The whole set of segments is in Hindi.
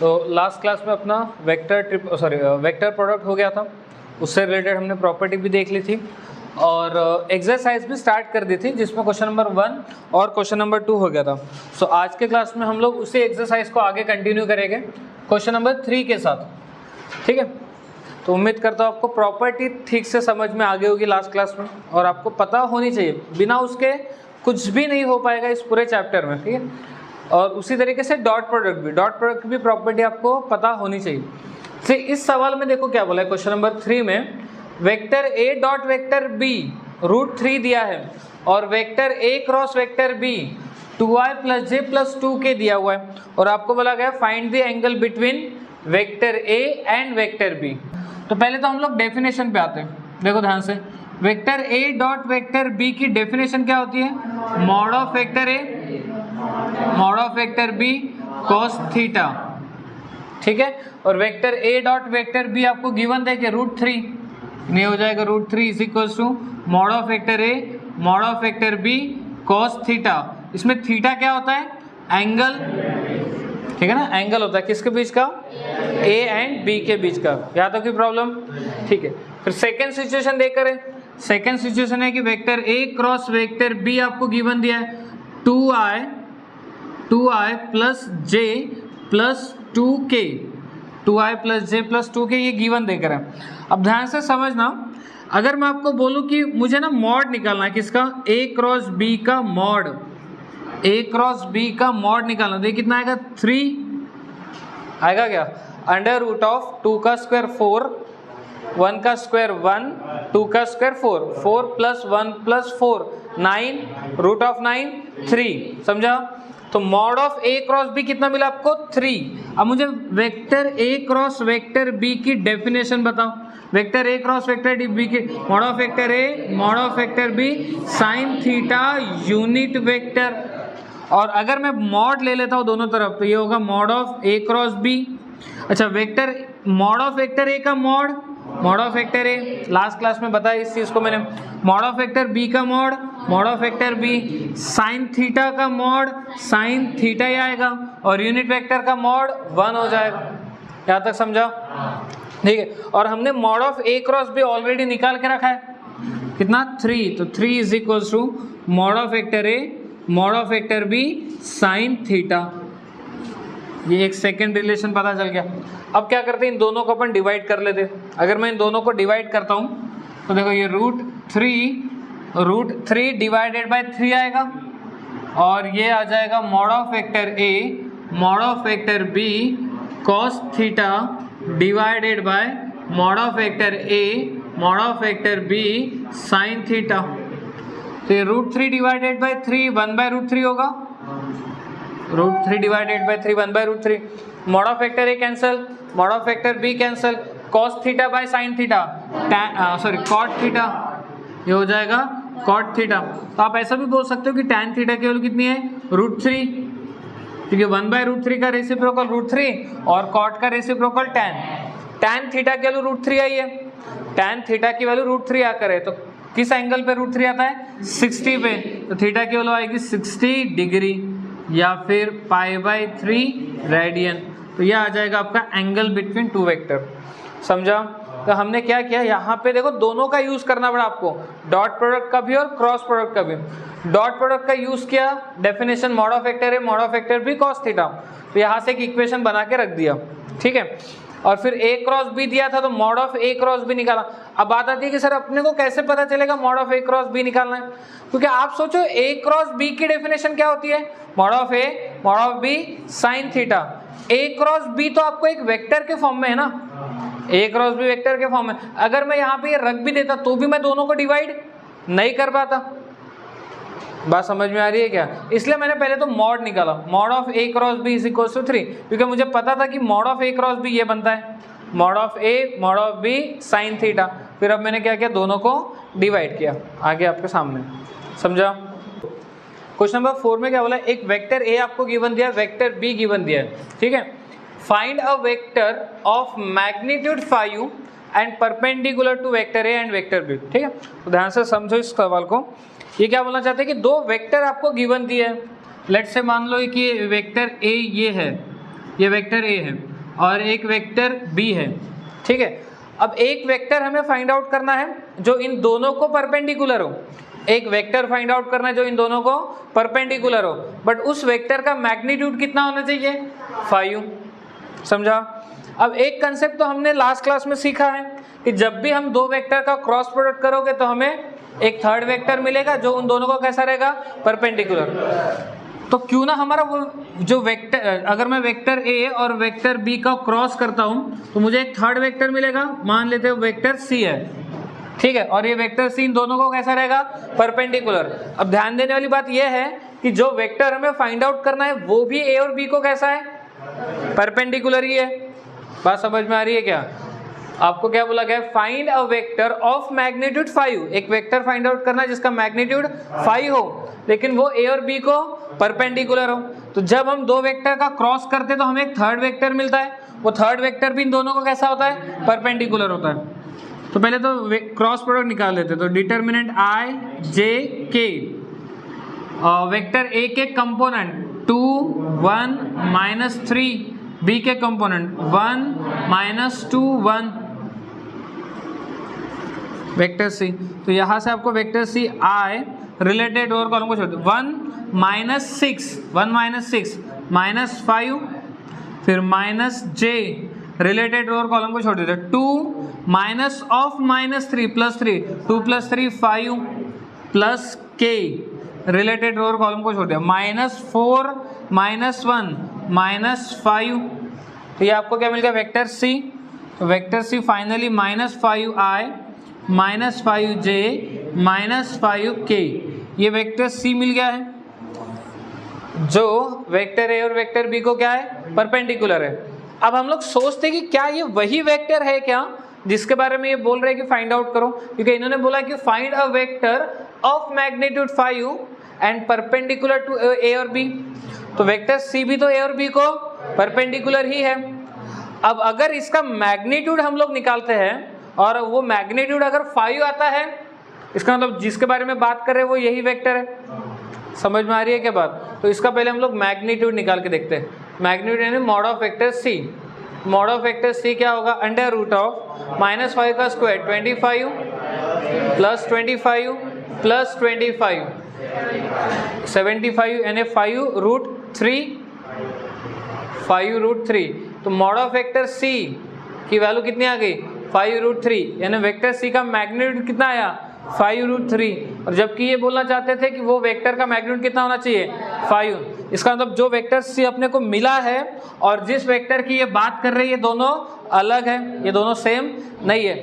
तो लास्ट क्लास में अपना वेक्टर प्रोडक्ट हो गया था, उससे रिलेटेड हमने प्रॉपर्टी भी देख ली थी और एक्सरसाइज भी स्टार्ट कर दी थी जिसमें क्वेश्चन नंबर 1 और क्वेश्चन नंबर 2 हो गया था। सो आज के क्लास में हम लोग उसी एक्सरसाइज को आगे कंटिन्यू करेंगे क्वेश्चन नंबर 3 के साथ, ठीक है। तो उम्मीद करता हूँ आपको प्रॉपर्टी ठीक से समझ में आ गई होगी लास्ट क्लास में, और आपको पता होनी चाहिए, बिना उसके कुछ भी नहीं हो पाएगा इस पूरे चैप्टर में, ठीक है। और उसी तरीके से डॉट प्रोडक्ट भी प्रॉपर्टी आपको पता होनी चाहिए। तो इस सवाल में देखो क्या बोला है, क्वेश्चन नंबर 3 में vector A dot vector B √3 दिया है और vector A cross vector B 2i + j + 2k दिया हुआ है, और आपको बोला गया find the angle between vector A and vector B. तो पहले तो हम लोग डेफिनेशन पे आते हैं, देखो ध्यान से। Vector A dot vector B की डेफिनेशन क्या होती है? Mod of vector A mod of vector B cos theta, ठीक है। और vector A dot vector B आपको गिवन देखे √3, नहीं हो जाएगा √3 = mod of vector A mod of vector B cos theta. इसमें थीटा क्या होता है? एंगल, ठीक है ना, एंगल होता है किसके बीच का? ए एंड बी के बीच का। यहाँ तक की प्रॉब्लम, ठीक है। फिर सेकेंड सिचुएशन देखकर है, सेकेंड सिचुएशन है कि vector A cross vector B आपको गिवन दिया है 2i + j + 2k, 2i + j + 2k ये गिवन देकर है। अब ध्यान से समझना, अगर मैं आपको बोलूं कि मुझे ना मॉड निकालना है किसका? a क्रॉस b का मॉड, a क्रॉस b का मॉड निकालना, देखिए कितना आएगा? 3 आएगा क्या? √2 का स्क्वायर 4, 1 का स्क्वायर 1, 2 का स्क्वायर 4, 4 + 1 + 4 9, √9 3, समझा? तो mod of A cross B कितना मिला आपको? 3। अब मुझे vector A cross vector B की डेफिनेशन बताओ। Vector A cross vector B की mod of vector A mod of vector B sine theta unit vector. और अगर मैं मॉड ले लेता हूँ दोनों तरफ तो ये होगा mod of A cross B. अच्छा, vector mod of vector A का mod of vector A, last class में बताया इस चीज को मैंने। मॉड ऑफ वेक्टर बी का mod of vector B, sine theta का मॉड साइन थीटा ही आएगा, और यूनिट वेक्टर का मॉड 1 हो जाएगा। यहाँ तक समझा? ठीक है। और हमने mod of A cross B already निकाल के रखा है, कितना? 3। तो 3 = mod of vector A mod of vector B sine theta. ये एक सेकेंड रिलेशन पता चल गया। अब क्या करते हैं, इन दोनों को अपन डिवाइड कर लेते हैं। अगर मैं इन दोनों को डिवाइड करता हूँ तो देखो ये √3 डिवाइडेड बाय 3 आएगा, और ये आ जाएगा mod of vector A mod of vector B cos theta divided by mod of vector A mod of vector B sine theta. तो ये √3 डिवाइडेड बाय 3 1/√3 होगा, √3 divided by 3 1/√3। Mod of vector A cancel, mod of vector B cancel, cos theta by sine theta cot theta, ये हो जाएगा cot थीटा। तो आप ऐसा भी बोल सकते हो कि tan थीटा की वैल्यू कितनी है? √3, क्योंकि 1/√3 का रेसिप्रोकल √3 और cot का रेसिप्रोकल tan थीटा की वैल्यू √3 आई है, tan थीटा की वैल्यू √3 आकर है, तो किस एंगल पे √3 आता है? 60 पे। तो थीटा की वैल्यू आएगी 60 डिग्री या फिर π/3 रेडियन। तो यह आ जाएगा आपका एंगल बिटवीन 2 वेक्टर, समझा? तो हमने क्या किया, यहाँ पे देखो दोनों का यूज करना पड़ा आपको, डॉट प्रोडक्ट का भी और क्रॉस प्रोडक्ट का भी। डॉट प्रोडक्ट का यूज किया, definition mod of vector A mod of vector B cos theta, तो यहाँ से एक इक्वेशन बना के रख दिया, ठीक है। और फिर ए क्रॉस बी दिया था तो mod of A cross B निकाला। अब बात आती है कि सर अपने को कैसे पता चलेगा mod of A cross B निकालना है? क्योंकि आप सोचो ए क्रॉस बी की डेफिनेशन क्या होती है? Mod of A mod of B sine theta. A cross B तो आपको एक वेक्टर के फॉर्म में है ना, ए क्रॉस बी वेक्टर के फॉर्म में। अगर मैं यहाँ पे ये रख भी देता तो भी मैं दोनों को डिवाइड नहीं कर पाता। बात समझ में आ रही है क्या? इसलिए मैंने पहले तो मॉड निकाला, mod of A cross B = 3, क्योंकि मुझे पता था कि mod of A cross B ये बनता है, mod of A mod of B sine theta. फिर अब मैंने क्या किया, दोनों को डिवाइड किया, आगे आपके सामने, समझा? क्वेश्चन नंबर 4 में क्या बोला? एक वेक्टर ए आपको गिवन दिया, वेक्टर बी गिवन दिया है, ठीक है। Find a vector of magnitude 5 and perpendicular to vector A and vector B, ठीक है। तो ध्यान से समझो इस सवाल को। ये क्या बोलना चाहते हैं कि दो वेक्टर आपको गिवन दिए हैं। लेट्स से मान लो कि वेक्टर ए ये है, ये वेक्टर ए है, और एक वेक्टर बी है, ठीक है। अब एक वेक्टर हमें फाइंड आउट करना है जो इन दोनों को परपेंडिकुलर हो, एक वेक्टर फाइंड आउट करना है जो इन दोनों को परपेंडिकुलर हो, बट उस वेक्टर का मैग्नीट्यूड कितना होना चाहिए, 5। समझा। अब एक कंसेप्ट तो हमने लास्ट क्लास में सीखा है कि जब भी हम दो वेक्टर का क्रॉस प्रोडक्ट करोगे तो हमें एक थर्ड वेक्टर मिलेगा जो उन दोनों को कैसा रहेगा, परपेंडिकुलर। तो क्यों ना हमारा वो जो वेक्टर, अगर मैं वेक्टर ए और वेक्टर बी का क्रॉस करता हूँ तो मुझे एक थर्ड वेक्टर मिलेगा, मान लेते हैं वेक्टर सी है, ठीक है, और ये वेक्टर सी इन दोनों को कैसा रहेगा, परपेंडिकुलर। अब ध्यान देने वाली बात यह है कि जो वेक्टर हमें फाइंड आउट करना है वो भी ए और बी को कैसा है, परपेंडिकुलर ही है। बात समझ में आ रही है क्या? आपको क्या बोला गया, find a vector of magnitude 5, एक वेक्टर फाइंड आउट करना है जिसका मैग्नीट्यूड 5 हो लेकिन वो ए और बी को परपेंडिकुलर हो। तो जब हम दो वेक्टर का क्रॉस करते तो हमें एक थर्ड वेक्टर मिलता है, वो थर्ड वेक्टर भी इन दोनों को कैसा होता है, परपेंडिकुलर होता है। तो पहले तो क्रॉस प्रोडक्ट निकाल लेते, तो डिटर्मिनेंट आई जे के, वेक्टर ए के कंपोनेंट 2 1 -3, बी के कंपोनेंट 1 -2 1, वेक्टर सी। तो यहाँ से आपको वेक्टर सी आई रिलेटेड और कॉलम को छोड़ दो, 1 -6 -5, फिर -j रिलेटेड और कॉलम को छोड़ देते, 2 -3 +3, 2 + 3 5 प्लस k रिलेटेड और कॉलम को छोड़ दिया, -4 -1 -5। तो ये आपको क्या मिल गया, vector C. Vector C finally -5i -5j -5k, ये वेक्टर सी मिल गया है जो वेक्टर ए और वेक्टर बी को क्या है, परपेंडिकुलर है। अब हम लोग सोचते हैं कि क्या ये वही वेक्टर है क्या जिसके बारे में ये बोल रहे हैं कि फाइंड आउट करो, क्योंकि इन्होंने बोला कि find a vector of magnitude 5 and perpendicular to A और बी। तो वेक्टर सी भी तो ए और बी को परपेंडिकुलर ही है। अब अगर इसका मैग्नीट्यूड हम लोग निकालते हैं और वो मैग्नीट्यूड अगर 5 आता है, इसका मतलब जिसके बारे में बात कर रहे हैं वो यही वेक्टर है। समझ में आ रही है क्या बात? तो इसका पहले हम लोग मैग्नीट्यूड निकाल के देखते हैं। मैग्नीट्यूड यानी mod of vector C. Mod of vector C क्या होगा, अंडर रूट ऑफ -5 का स्क्वायर 25 + 25 + 25 75 यानी 5√3। तो मॉड ऑफ वेक्टर सी की वैल्यू कितनी आ गई, 5√3, यानी वेक्टर सी का मैग्नीट्यूड कितना आया, 5√3। और जबकि ये बोलना चाहते थे कि वो वेक्टर का मैग्नीट्यूड कितना होना चाहिए, 5। इसका मतलब जो वेक्टर सी अपने को मिला है और जिस वेक्टर की ये बात कर रही है, ये दोनों अलग है, ये दोनों सेम नहीं है।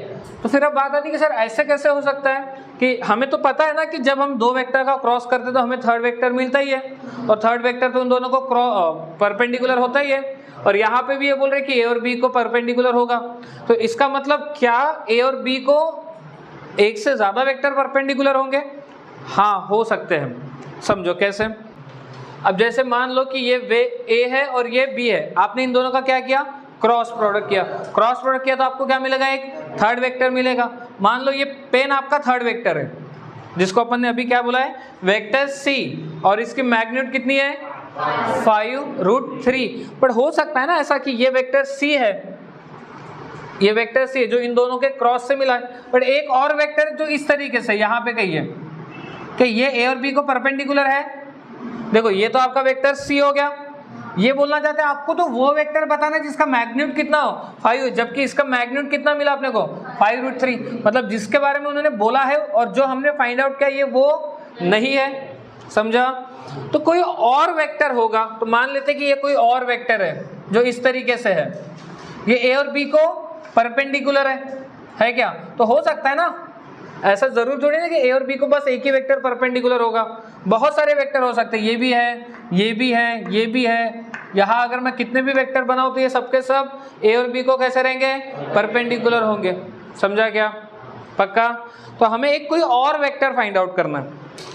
तो फिर अब बात आती है कि सर ऐसे कैसे हो सकता है, कि हमें तो पता है ना कि जब हम दो वेक्टर का क्रॉस करते तो हमें थर्ड वेक्टर मिलता ही है, और थर्ड वेक्टर तो उन दोनों को परपेंडिकुलर होता ही है। और यहाँ पे भी ये बोल रहे कि ए और बी को परपेंडिकुलर होगा। तो इसका मतलब क्या ए और बी को एक से ज्यादा वेक्टर परपेंडिकुलर होंगे? हाँ, हो सकते हैं। समझो कैसे। अब जैसे मान लो कि ये वे ए है और ये बी है, आपने इन दोनों का क्या किया, क्रॉस प्रोडक्ट किया। क्रॉस प्रोडक्ट किया तो आपको क्या मिलेगा, एक थर्ड वेक्टर मिलेगा। मान लो ये पेन आपका थर्ड वेक्टर है जिसको अपन ने अभी क्या बोला है, वेक्टर सी, और इसकी मैग्नीट्यूड कितनी है, 5√3। पर हो सकता है ना ऐसा कि ये वेक्टर सी है, ये वेक्टर सी है जो इन दोनों के क्रॉस से मिला है, बट एक और वेक्टर जो इस तरीके से यहाँ पे कही है कि ये ए और बी को परपेंडिकुलर है। देखो ये तो आपका वेक्टर सी हो गया। ये बोलना चाहते हैं आपको तो वो वेक्टर बताना है जिसका मैग्नीट्यूड कितना हो, 5, जबकि इसका मैग्नीट्यूड कितना मिला अपने को, 5√3। मतलब जिसके बारे में उन्होंने बोला है और जो हमने फाइंड आउट किया ये वो नहीं है। समझा? तो कोई और वेक्टर होगा, तो मान लेते कि ये कोई और वेक्टर है जो इस तरीके से है, ये ए और बी को परपेंडिकुलर है क्या? तो हो सकता है ना, ऐसा जरूर थोड़ी ना कि ए और बी को बस एक ही वेक्टर परपेंडिकुलर होगा, बहुत सारे वेक्टर हो सकते हैं। ये भी है, ये भी है, ये भी है। यहाँ अगर मैं कितने भी वेक्टर बनाऊँ तो ये सबके सब ए और बी को कैसे रहेंगे, परपेंडिकुलर होंगे। समझा क्या? पक्का? तो हमें एक कोई और वेक्टर फाइंड आउट करना है।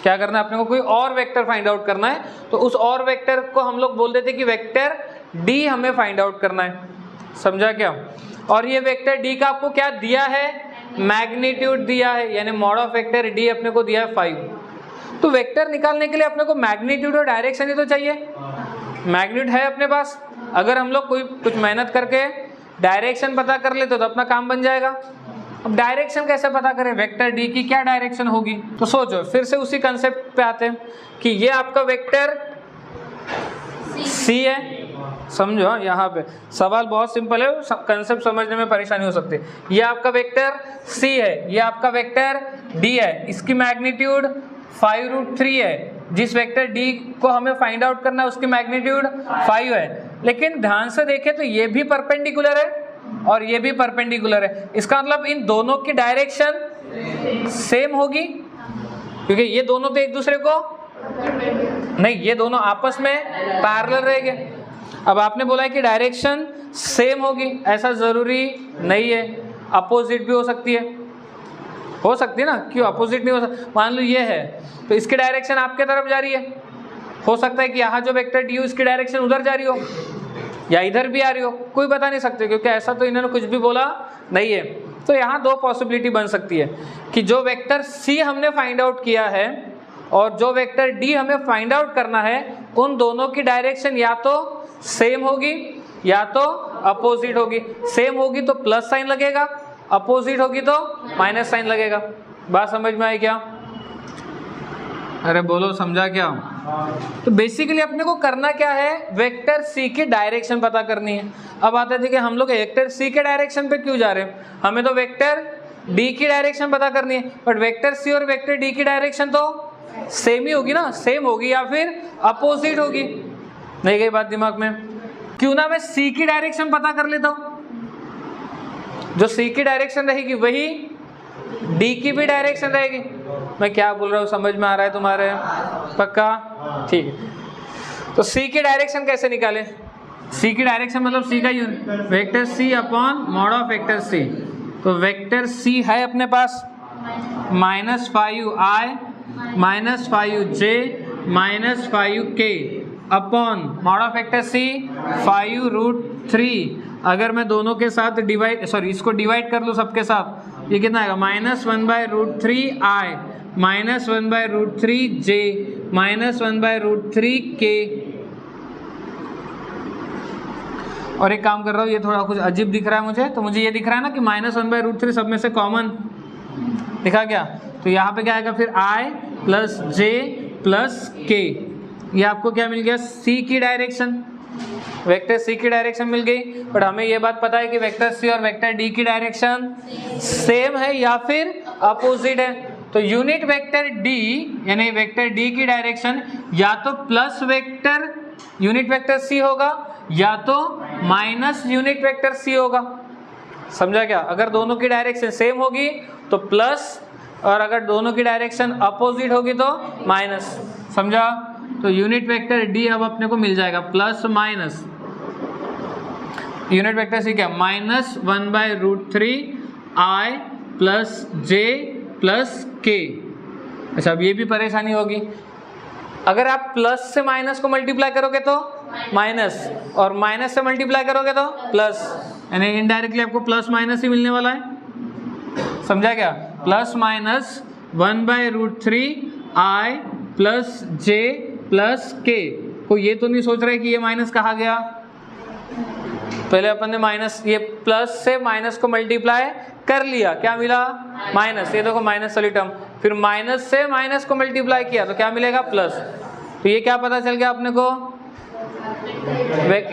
क्या करना है अपने को, कोई और वेक्टर फाइंड आउट करना है। तो उस और वेक्टर को हम लोग बोल देते कि वेक्टर डी हमें फाइंड आउट करना है। समझा क्या? और ये वेक्टर डी का आपको क्या दिया है, मैग्नीट्यूड दिया है, यानी मॉड ऑफ वेक्टर डी अपने को दिया है 5। तो वेक्टर निकालने के लिए अपने को मैग्नीट्यूड और डायरेक्शन ही तो चाहिए। मैग्नीट्यूड है अपने पास, अगर हम लोग कोई कुछ मेहनत करके डायरेक्शन पता कर लेते तो अपना काम बन जाएगा। अब डायरेक्शन कैसे पता करें, वेक्टर डी की क्या डायरेक्शन होगी, तो सोचो फिर से उसी कंसेप्ट पे आते हैं कि ये आपका वेक्टर सी है। समझो यहाँ पे सवाल बहुत सिंपल है, कंसेप्ट समझने में परेशानी हो सकती है। ये आपका वेक्टर सी है, ये आपका वेक्टर डी है, इसकी मैग्नीट्यूड 5√3 है। जिस वेक्टर डी को हमें फाइंड आउट करना है उसकी मैग्नीट्यूड 5 है। लेकिन ध्यान से देखें तो ये भी परपेंडिकुलर है और ये भी परपेंडिकुलर है। इसका मतलब इन दोनों की डायरेक्शन सेम होगी, क्योंकि ये दोनों तो एक दूसरे को नहीं, ये दोनों आपस में पैरेलल रहेंगे। अब आपने बोला है कि डायरेक्शन सेम होगी, ऐसा जरूरी नहीं है, अपोजिट भी हो सकती है ना, क्यों अपोजिट नहीं हो सकता। मान लो ये है तो इसकी डायरेक्शन आपके तरफ जा रही है, हो सकता है कि यहाँ जो वेक्टर डी हो इसकी डायरेक्शन उधर जा रही हो या इधर भी आ रही हो, कोई बता नहीं सकते, क्योंकि ऐसा तो इन्होंने कुछ भी बोला नहीं है। तो यहाँ दो पॉसिबिलिटी बन सकती है कि जो वेक्टर सी हमने फाइंड आउट किया है और जो वेक्टर डी हमें फाइंड आउट करना है, उन दोनों की डायरेक्शन या तो सेम होगी या तो अपोजिट होगी। सेम होगी तो प्लस साइन लगेगा, अपोजिट होगी तो माइनस साइन लगेगा। बात समझ में आई क्या? अरे बोलो, समझा क्या? तो बेसिकली अपने को करना क्या है, वेक्टर सी की डायरेक्शन पता करनी है। अब आते थे कि हम लोग वेक्टर सी के डायरेक्शन पे क्यों जा रहे हैं, हमें तो वेक्टर डी की डायरेक्शन पता करनी है। बट वेक्टर सी और वेक्टर डी की डायरेक्शन तो सेम ही होगी ना, सेम होगी या फिर अपोजिट होगी। नहीं गई बात दिमाग में? क्यों ना मैं सी की डायरेक्शन पता कर लेता हूं, जो सी की डायरेक्शन रहेगी वही डी की भी डायरेक्शन रहेगी। मैं क्या बोल रहा हूँ, समझ में आ रहा है तुम्हारे? पक्का? ठीक है। तो सी की डायरेक्शन कैसे निकालें? सी की डायरेक्शन मतलब सी का unit vector C upon mod of vector C. तो वेक्टर सी है अपने पास -5i -5j -5k upon mod of vector C 5√3। अगर मैं दोनों के साथ इसको डिवाइड कर लूँ सबके साथ, ये कितना आएगा, -1/√3i -1/√3j -1/√3k। और एक काम कर रहा हूँ, ये थोड़ा कुछ अजीब दिख रहा है मुझे, तो मुझे ये दिख रहा है ना कि -1/√3 सब में से कॉमन दिखा गया, तो यहाँ पे क्या आएगा फिर i + j + k। ये आपको क्या मिल गया, सी की डायरेक्शन, वेक्टर सी की डायरेक्शन मिल गई। बट हमें ये बात पता है कि वेक्टर सी और वेक्टर डी की डायरेक्शन सेम है या फिर अपोजिट है। तो यूनिट वेक्टर डी यानी वेक्टर डी की डायरेक्शन या तो plus vector unit vector C होगा या तो माइनस यूनिट वेक्टर सी होगा। समझा क्या? अगर दोनों की डायरेक्शन सेम होगी तो प्लस, और अगर दोनों की डायरेक्शन अपोजिट होगी तो माइनस। समझा? तो यूनिट वेक्टर डी अब अपने को मिल जाएगा plus minus, unit vector C क्या, -1/√3i + j + k। अच्छा, अब ये भी परेशानी होगी, अगर आप प्लस से माइनस को मल्टीप्लाई करोगे तो माइनस, और माइनस से मल्टीप्लाई करोगे तो प्लस, यानी इनडायरेक्टली आपको प्लस माइनस ही मिलने वाला है। समझा क्या? +(1/√3i + j + k। को ये तो नहीं सोच रहे कि ये माइनस कहाँ गया, पहले अपन ने माइनस, ये प्लस से माइनस को मल्टीप्लाई कर लिया, क्या मिला, माइनस। ये देखो माइनस वाली टर्म, फिर माइनस से माइनस को मल्टीप्लाई किया तो क्या मिलेगा, प्लस। तो ये क्या पता चल गया अपने को,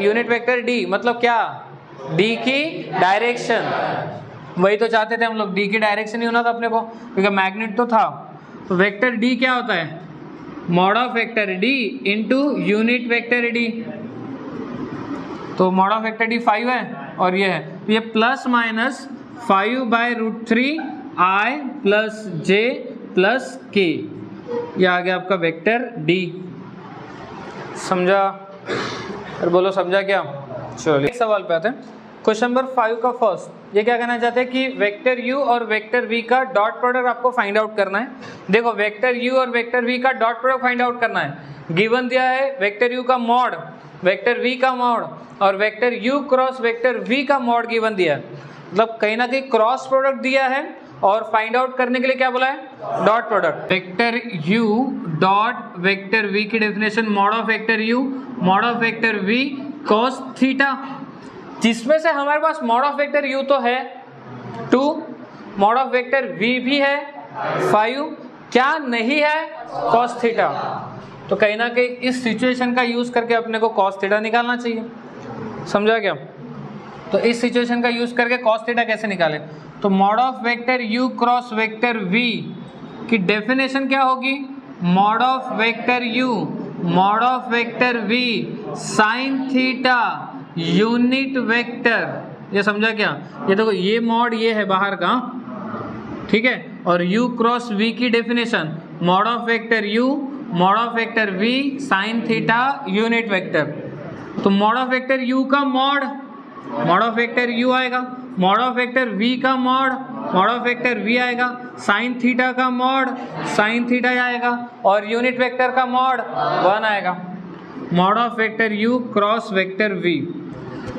यूनिट वेक्टर डी मतलब क्या, डी की डायरेक्शन। वही तो चाहते थे हम लोग, डी की डायरेक्शन ही होना था अपने को, क्योंकि मैग्नेट तो था। तो वेक्टर डी क्या होता है, mod of vector D into unit vector D. तो मॉड ऑफ वेक्टर डी 5 है और ये है, तो ये +(5/√3i + j + k। ये आ गया आपका वेक्टर डी। समझा? और बोलो समझा क्या? चलो एक सवाल पे आते हैं, क्वेश्चन नंबर 5 का फर्स्ट। ये क्या कहना चाहते हैं कि वेक्टर u और वेक्टर v का डॉट प्रोडक्ट आपको फाइंड आउट करना है। देखो वेक्टर u और वेक्टर v का डॉट प्रोडक्ट फाइंड आउट करना है। गिवन दिया है वेक्टर u का मॉड, वेक्टर v का मॉड और vector u cross vector v का मॉड गिवन दिया है, मतलब कहीं ना कहीं क्रॉस प्रोडक्ट दिया है और फाइंड आउट करने के लिए क्या बोला है, dot product. Vector u dot vector v की definition mod of vector u mod of vector v cos theta, जिसमें से हमारे पास मॉड ऑफ वेक्टर u तो है 2, मॉड ऑफ वेक्टर v भी है 5, क्या नहीं है कॉस थीटा। तो कहीं ना कहीं इस सिचुएशन का यूज करके अपने को कॉस थीटा निकालना चाहिए, समझा क्या। तो इस सिचुएशन का यूज करके कॉस थीटा कैसे निकालें, तो mod of vector u cross vector v की डेफिनेशन क्या होगी, mod of vector u mod of vector v sine theta unit vector, ये समझा क्या। ये देखो ये मॉड ये है बाहर का, ठीक है, और u क्रॉस v की definition mod of vector u mod of vector v sine theta unit vector. तो मॉड ऑफ वेक्टर u का मॉड ऑफ वेक्टर u आएगा, मॉड ऑफ वेक्टर v का मॉड ऑफ वेक्टर v आएगा, साइन थीटा का मॉड साइन थीटा आएगा, और यूनिट वेक्टर का मॉड 1 आएगा। Mod of vector u cross vector v,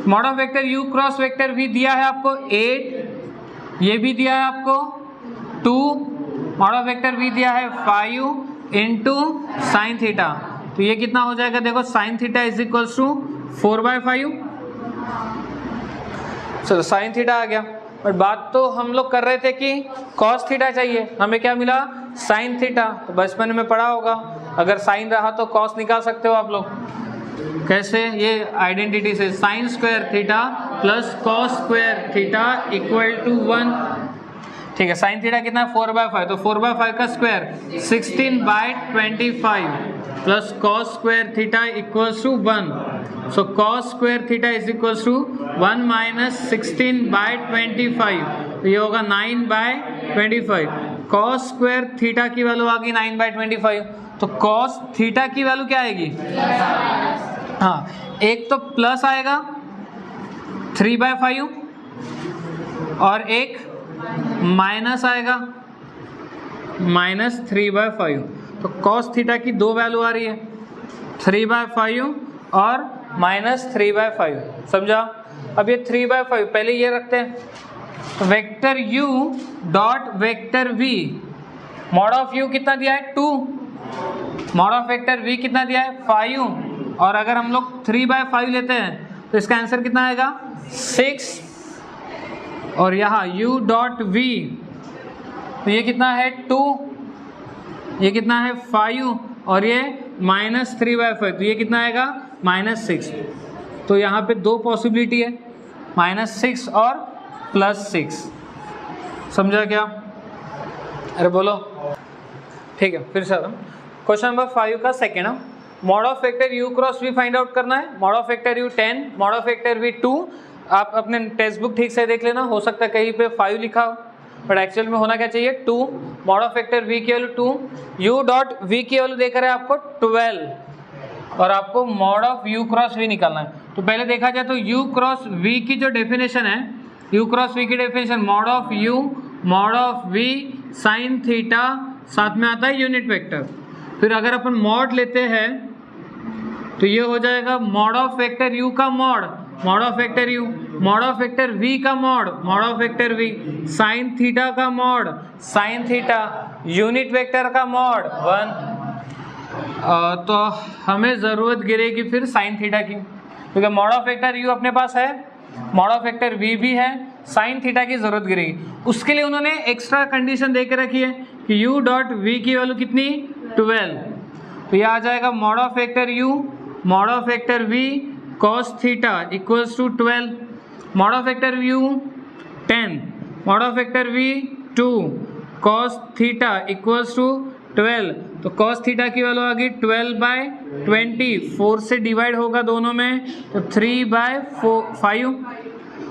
mod of vector u cross vector v दिया है आपको 8, ये भी दिया है आपको 2, मॉड ऑफ वेक्टर v दिया है 5 इंटू साइन थीटा। तो ये कितना हो जाएगा, देखो sine theta is equals to 4/5। चलो साइन थीटा आ गया, बट बात तो हम लोग कर रहे थे कि कॉस थीटा चाहिए, हमें क्या मिला साइन थीटा। तो बचपन में पढ़ा होगा, अगर साइन रहा तो कॉस निकाल सकते हो आप लोग। कैसे, ये आइडेंटिटी से sine square theta plus cos square theta equal to 1। ठीक है, साइन थीटा कितना है 4/5, तो 4/5 का square 16/25 plus cos square theta equals to 1। So cos square theta is equals to 1 minus 16/25, तो ये होगा 9/25। कॉस स्क्वायर थीटा की वैल्यू आ गई 9/25, तो कॉस थीटा की वैल्यू क्या आएगी, हाँ एक तो प्लस आएगा 3/5 और एक माइनस आएगा -3/5। तो कॉस थीटा की दो वैल्यू आ रही है 3/5 और -3/5, समझा। अब ये 3/5 पहले ये रखते हैं, vector u dot vector v, mod of u कितना दिया है 2, मॉड ऑफ वेक्टर v कितना दिया है 5, और अगर हम लोग 3/5 लेते हैं तो इसका आंसर कितना आएगा 6, और यहाँ u डॉट v तो ये कितना है 2, ये कितना है 5, और ये -3/5, तो ये कितना आएगा -6। तो यहाँ पे दो पॉसिबिलिटी है, -6 और +6, समझा क्या। अरे बोलो, ठीक है फिर से क्वेश्चन नंबर 5 का second, mod of vector u cross v find out करना है। Mod of vector u 10, mod of vector v 2। आप अपने टेक्स्ट बुक ठीक से देख लेना, हो सकता है कहीं पे 5 लिखा हो, बट एक्चुअल में होना क्या चाहिए 2। मॉड ऑफ वेक्टर v की वैल्यू 2, u डॉट v की वैल्यू देकर है आपको 12, और आपको mod of u cross v निकालना है। तो पहले देखा जाए तो u क्रॉस v की जो डेफिनेशन है, u क्रॉस v की definition mod of u mod of v sine theta, साथ में आता है यूनिट वेक्टर। फिर अगर अपन मॉड लेते हैं तो ये हो जाएगा मॉड ऑफ वेक्टर u का mod of vector u, mod of vector v का mod of vector v, sine theta का mod sine theta, unit vector का मॉड 1। तो हमें ज़रूरत गिरेगी फिर साइन थीटा की, क्योंकि मॉड ऑफ वेक्टर u अपने पास है, मॉड ऑफ वेक्टर v भी है, साइन थीटा की ज़रूरत गिरेगी। उसके लिए उन्होंने एक्स्ट्रा कंडीशन दे के रखी है कि u डॉट v की वैल्यू कितनी 12, तो ये आ जाएगा mod of vector u mod of vector v cos theta equals to 12, mod of vector u 10, mod of vector v 2, cos theta equals to 12। तो cos थीटा की वैल्यू आ गई 12/20, 4 से डिवाइड होगा दोनों में, तो 3/5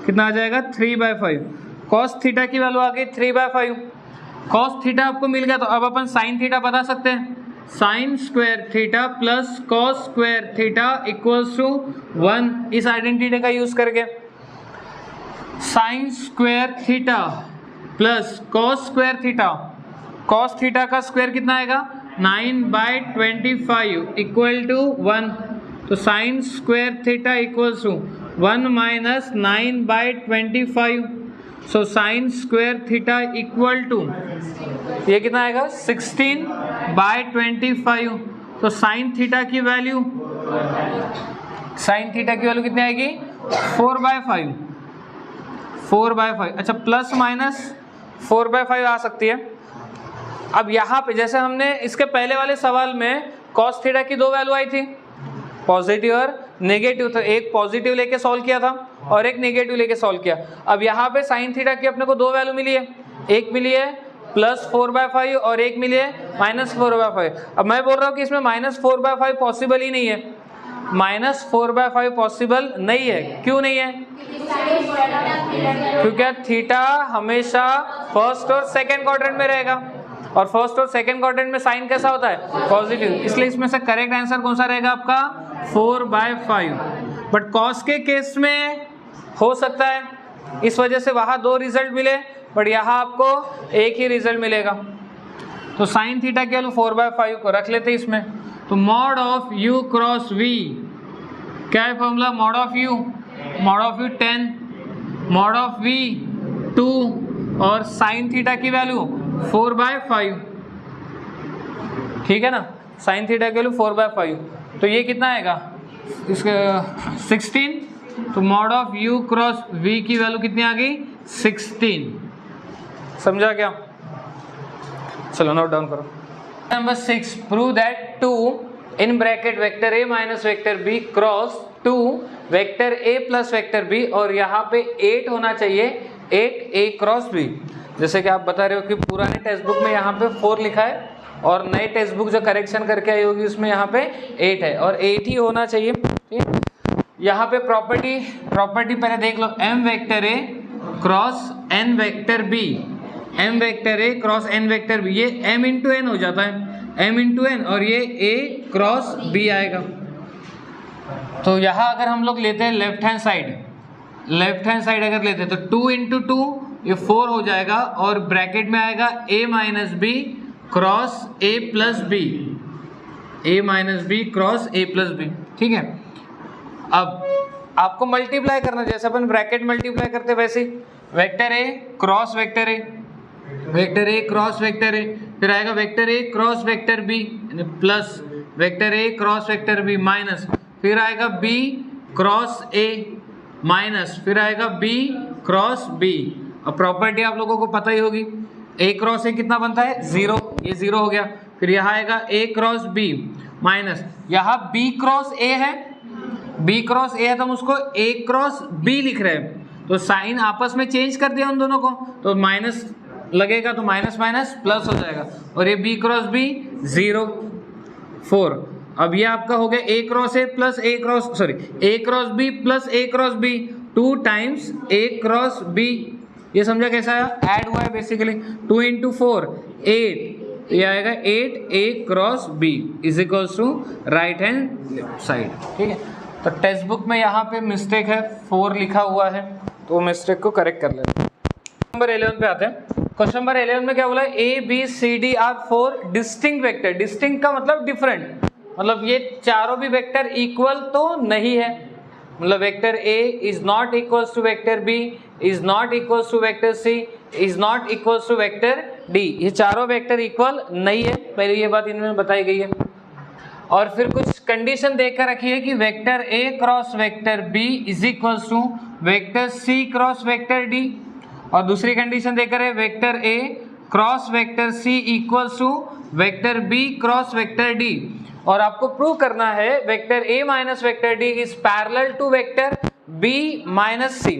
कितना आ जाएगा 3/5। cos थीटा की वैल्यू आ गई 3/5, cos थीटा आपको मिल गया। तो अब अपन साइन थीटा बता सकते हैं, sine square theta plus cos square theta equals to 1। इस आइडेंटिटी का यूज करके sine square theta plus cos square theta, cos theta का स्क्वायर कितना आएगा 9/25 इक्वल टू 1। तो sine square theta equals to 1 minus 9/25। So sine square theta equal to ये कितना आएगा 16/25। तो साइन थीटा की वैल्यू साइन थीटा की वैल्यू कितनी आएगी 4/5, 4/5। अच्छा प्लस माइनस 4/5 आ सकती है। अब यहाँ पे जैसे हमने इसके पहले वाले सवाल में कॉस थीटा की 2 वैल्यू आई थी, पॉजिटिव और नेगेटिव, तो एक पॉजिटिव लेके सॉल्व किया था और एक नेगेटिव लेके सॉल्व किया। अब यहाँ पे साइन थीटा की अपने को 2 वैल्यू मिली है, एक मिली है +4/5 और एक मिली है -4/5। अब मैं बोल रहा हूँ कि इसमें -4/5 पॉसिबल ही नहीं है, -4/5 पॉसिबल नहीं है। क्यों नहीं है? क्योंकि थीटा हमेशा फर्स्ट और सेकेंड क्वाड्रेंट में रहेगा और फर्स्ट और सेकेंड क्वाड्रेंट में साइन कैसा होता है पॉजिटिव, इसलिए इसमें से करेक्ट आंसर कौन सा रहेगा आपका 4/5। बट कॉस के केस में हो सकता है, इस वजह से वहां 2 रिजल्ट मिले बट यहाँ आपको एक ही रिजल्ट मिलेगा। तो साइन थीटा के वैल्यू 4/5 को रख लेते इसमें। तो mod of u cross v क्या है formula? Mod of u 10, mod of v 2 और साइन थीटा की वैल्यू 4/5, ठीक है ना। साइन थीटा की वैल्यू 4/5, तो ये कितना आएगा इसके 16। तो mod of u cross v की वैल्यू कितनी आ गई 16। समझा क्या? चलो नोट डाउन करो। Number 6, prove that 2 in bracket vector a minus vector b cross 2 vector a plus vector b और यहाँ पे 8 होना चाहिए 8a क्रॉस b। जैसे कि आप बता रहे हो कि पुराने टेक्स्ट बुक में यहाँ पे 4 लिखा है और नए टेक्स्ट बुक जो करेक्शन करके आई होगी उसमें यहाँ पे 8 है और 8 ही होना चाहिए। ठीक है, यहाँ पे प्रॉपर्टी पहले देख लो, m vector a cross n vector b, m vector a cross n vector b, ये m इंटू n हो जाता है, m इंटू n और ये a क्रॉस b आएगा। तो यहाँ अगर हम लोग लेते हैं लेफ्ट हैंड साइड अगर लेते हैं तो 2 इंटू 2 ये 4 हो जाएगा और ब्रैकेट में आएगा a minus B cross a plus B, a minus B cross a plus B. ठीक है, अब आपको मल्टीप्लाई करना, जैसे अपन ब्रैकेट मल्टीप्लाई करते वैसे vector a cross vector a, vector a cross vector a, फिर आएगा vector a cross vector b plus vector a cross vector b minus, फिर आएगा b क्रॉस a माइनस, फिर आएगा b क्रॉस b। अब प्रॉपर्टी आप लोगों को पता ही होगी, a क्रॉस a कितना बनता है 0, ये 0 हो गया। फिर यहाँ आएगा a क्रॉस b माइनस, यहाँ b क्रॉस a है, b क्रॉस a है तो हम उसको a क्रॉस b लिख रहे हैं, तो साइन आपस में चेंज कर दिया उन दोनों को, तो माइनस लगेगा तो माइनस माइनस प्लस हो जाएगा और ये b क्रॉस b 0 4। अब ये आपका हो गया a cross a plus a cross b plus a cross b 2 times a cross b। ये समझा कैसा है? ऐड हुआ है बेसिकली, 2 इंटू 4 8, ये आएगा 8a cross b is equals to right hand side. ठीक है, तो टेक्स्ट बुक में यहाँ पे मिस्टेक है 4 लिखा हुआ है, तो वो मिस्टेक को करेक्ट कर लेते हैं। नंबर 11 पे आते हैं। क्वेश्चन नंबर 11 में क्या बोला है? a b c d are 4 distinct vector. Distinct का मतलब डिफरेंट, मतलब ये चारों भी वेक्टर इक्वल तो नहीं है, मतलब vector a is not equals to vector b, is not equals to vector c, is not equals to vector d। ये चारों वेक्टर इक्वल नहीं है, पहले ये बात इनमें बताई गई है। और फिर कुछ कंडीशन देकर रखी है कि vector a cross vector b is equals to vector c cross vector d, और दूसरी कंडीशन देकर है vector a cross vector c equals to vector b cross vector d। और आपको प्रूव करना है vector a minus vector d is parallel to vector b minus c।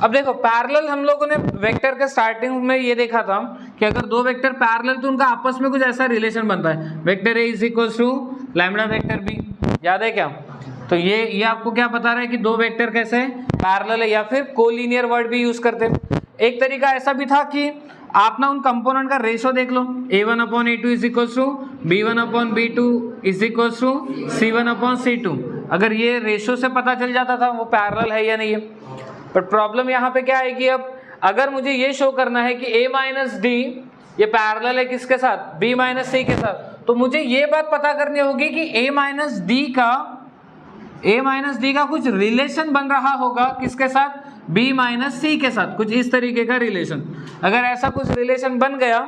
अब देखो पैरेलल हम लोगों ने वेक्टर के स्टार्टिंग में ये देखा था कि अगर दो वेक्टर पैरेलल तो उनका आपस में कुछ ऐसा रिलेशन बनता है, vector a is equals to lambda vector b, याद है क्या? तो ये आपको क्या बता रहा है कि दो वेक्टर कैसे पैरेलल है, या फिर कोलिनियर वर्ड भी यूज करते हैं। एक तरीका ऐसा भी था कि आप ना उन कंपोनेंट का रेशो देख लो, a1/a2 is equals to b1/b2 is equals to c1/c2। अगर ये रेशो से पता चल जाता था वो पैरेलल है या नहीं है। बट प्रॉब्लम यहाँ पे क्या आएगी, अब अगर मुझे ये शो करना है कि a माइनस डी ये पैरेलल है किसके साथ, b माइनस सी के साथ, तो मुझे ये बात पता करनी होगी कि a माइनस डी का कुछ रिलेशन बन रहा होगा किसके साथ, b माइनस सी के साथ, कुछ इस तरीके का रिलेशन। अगर ऐसा कुछ रिलेशन बन गया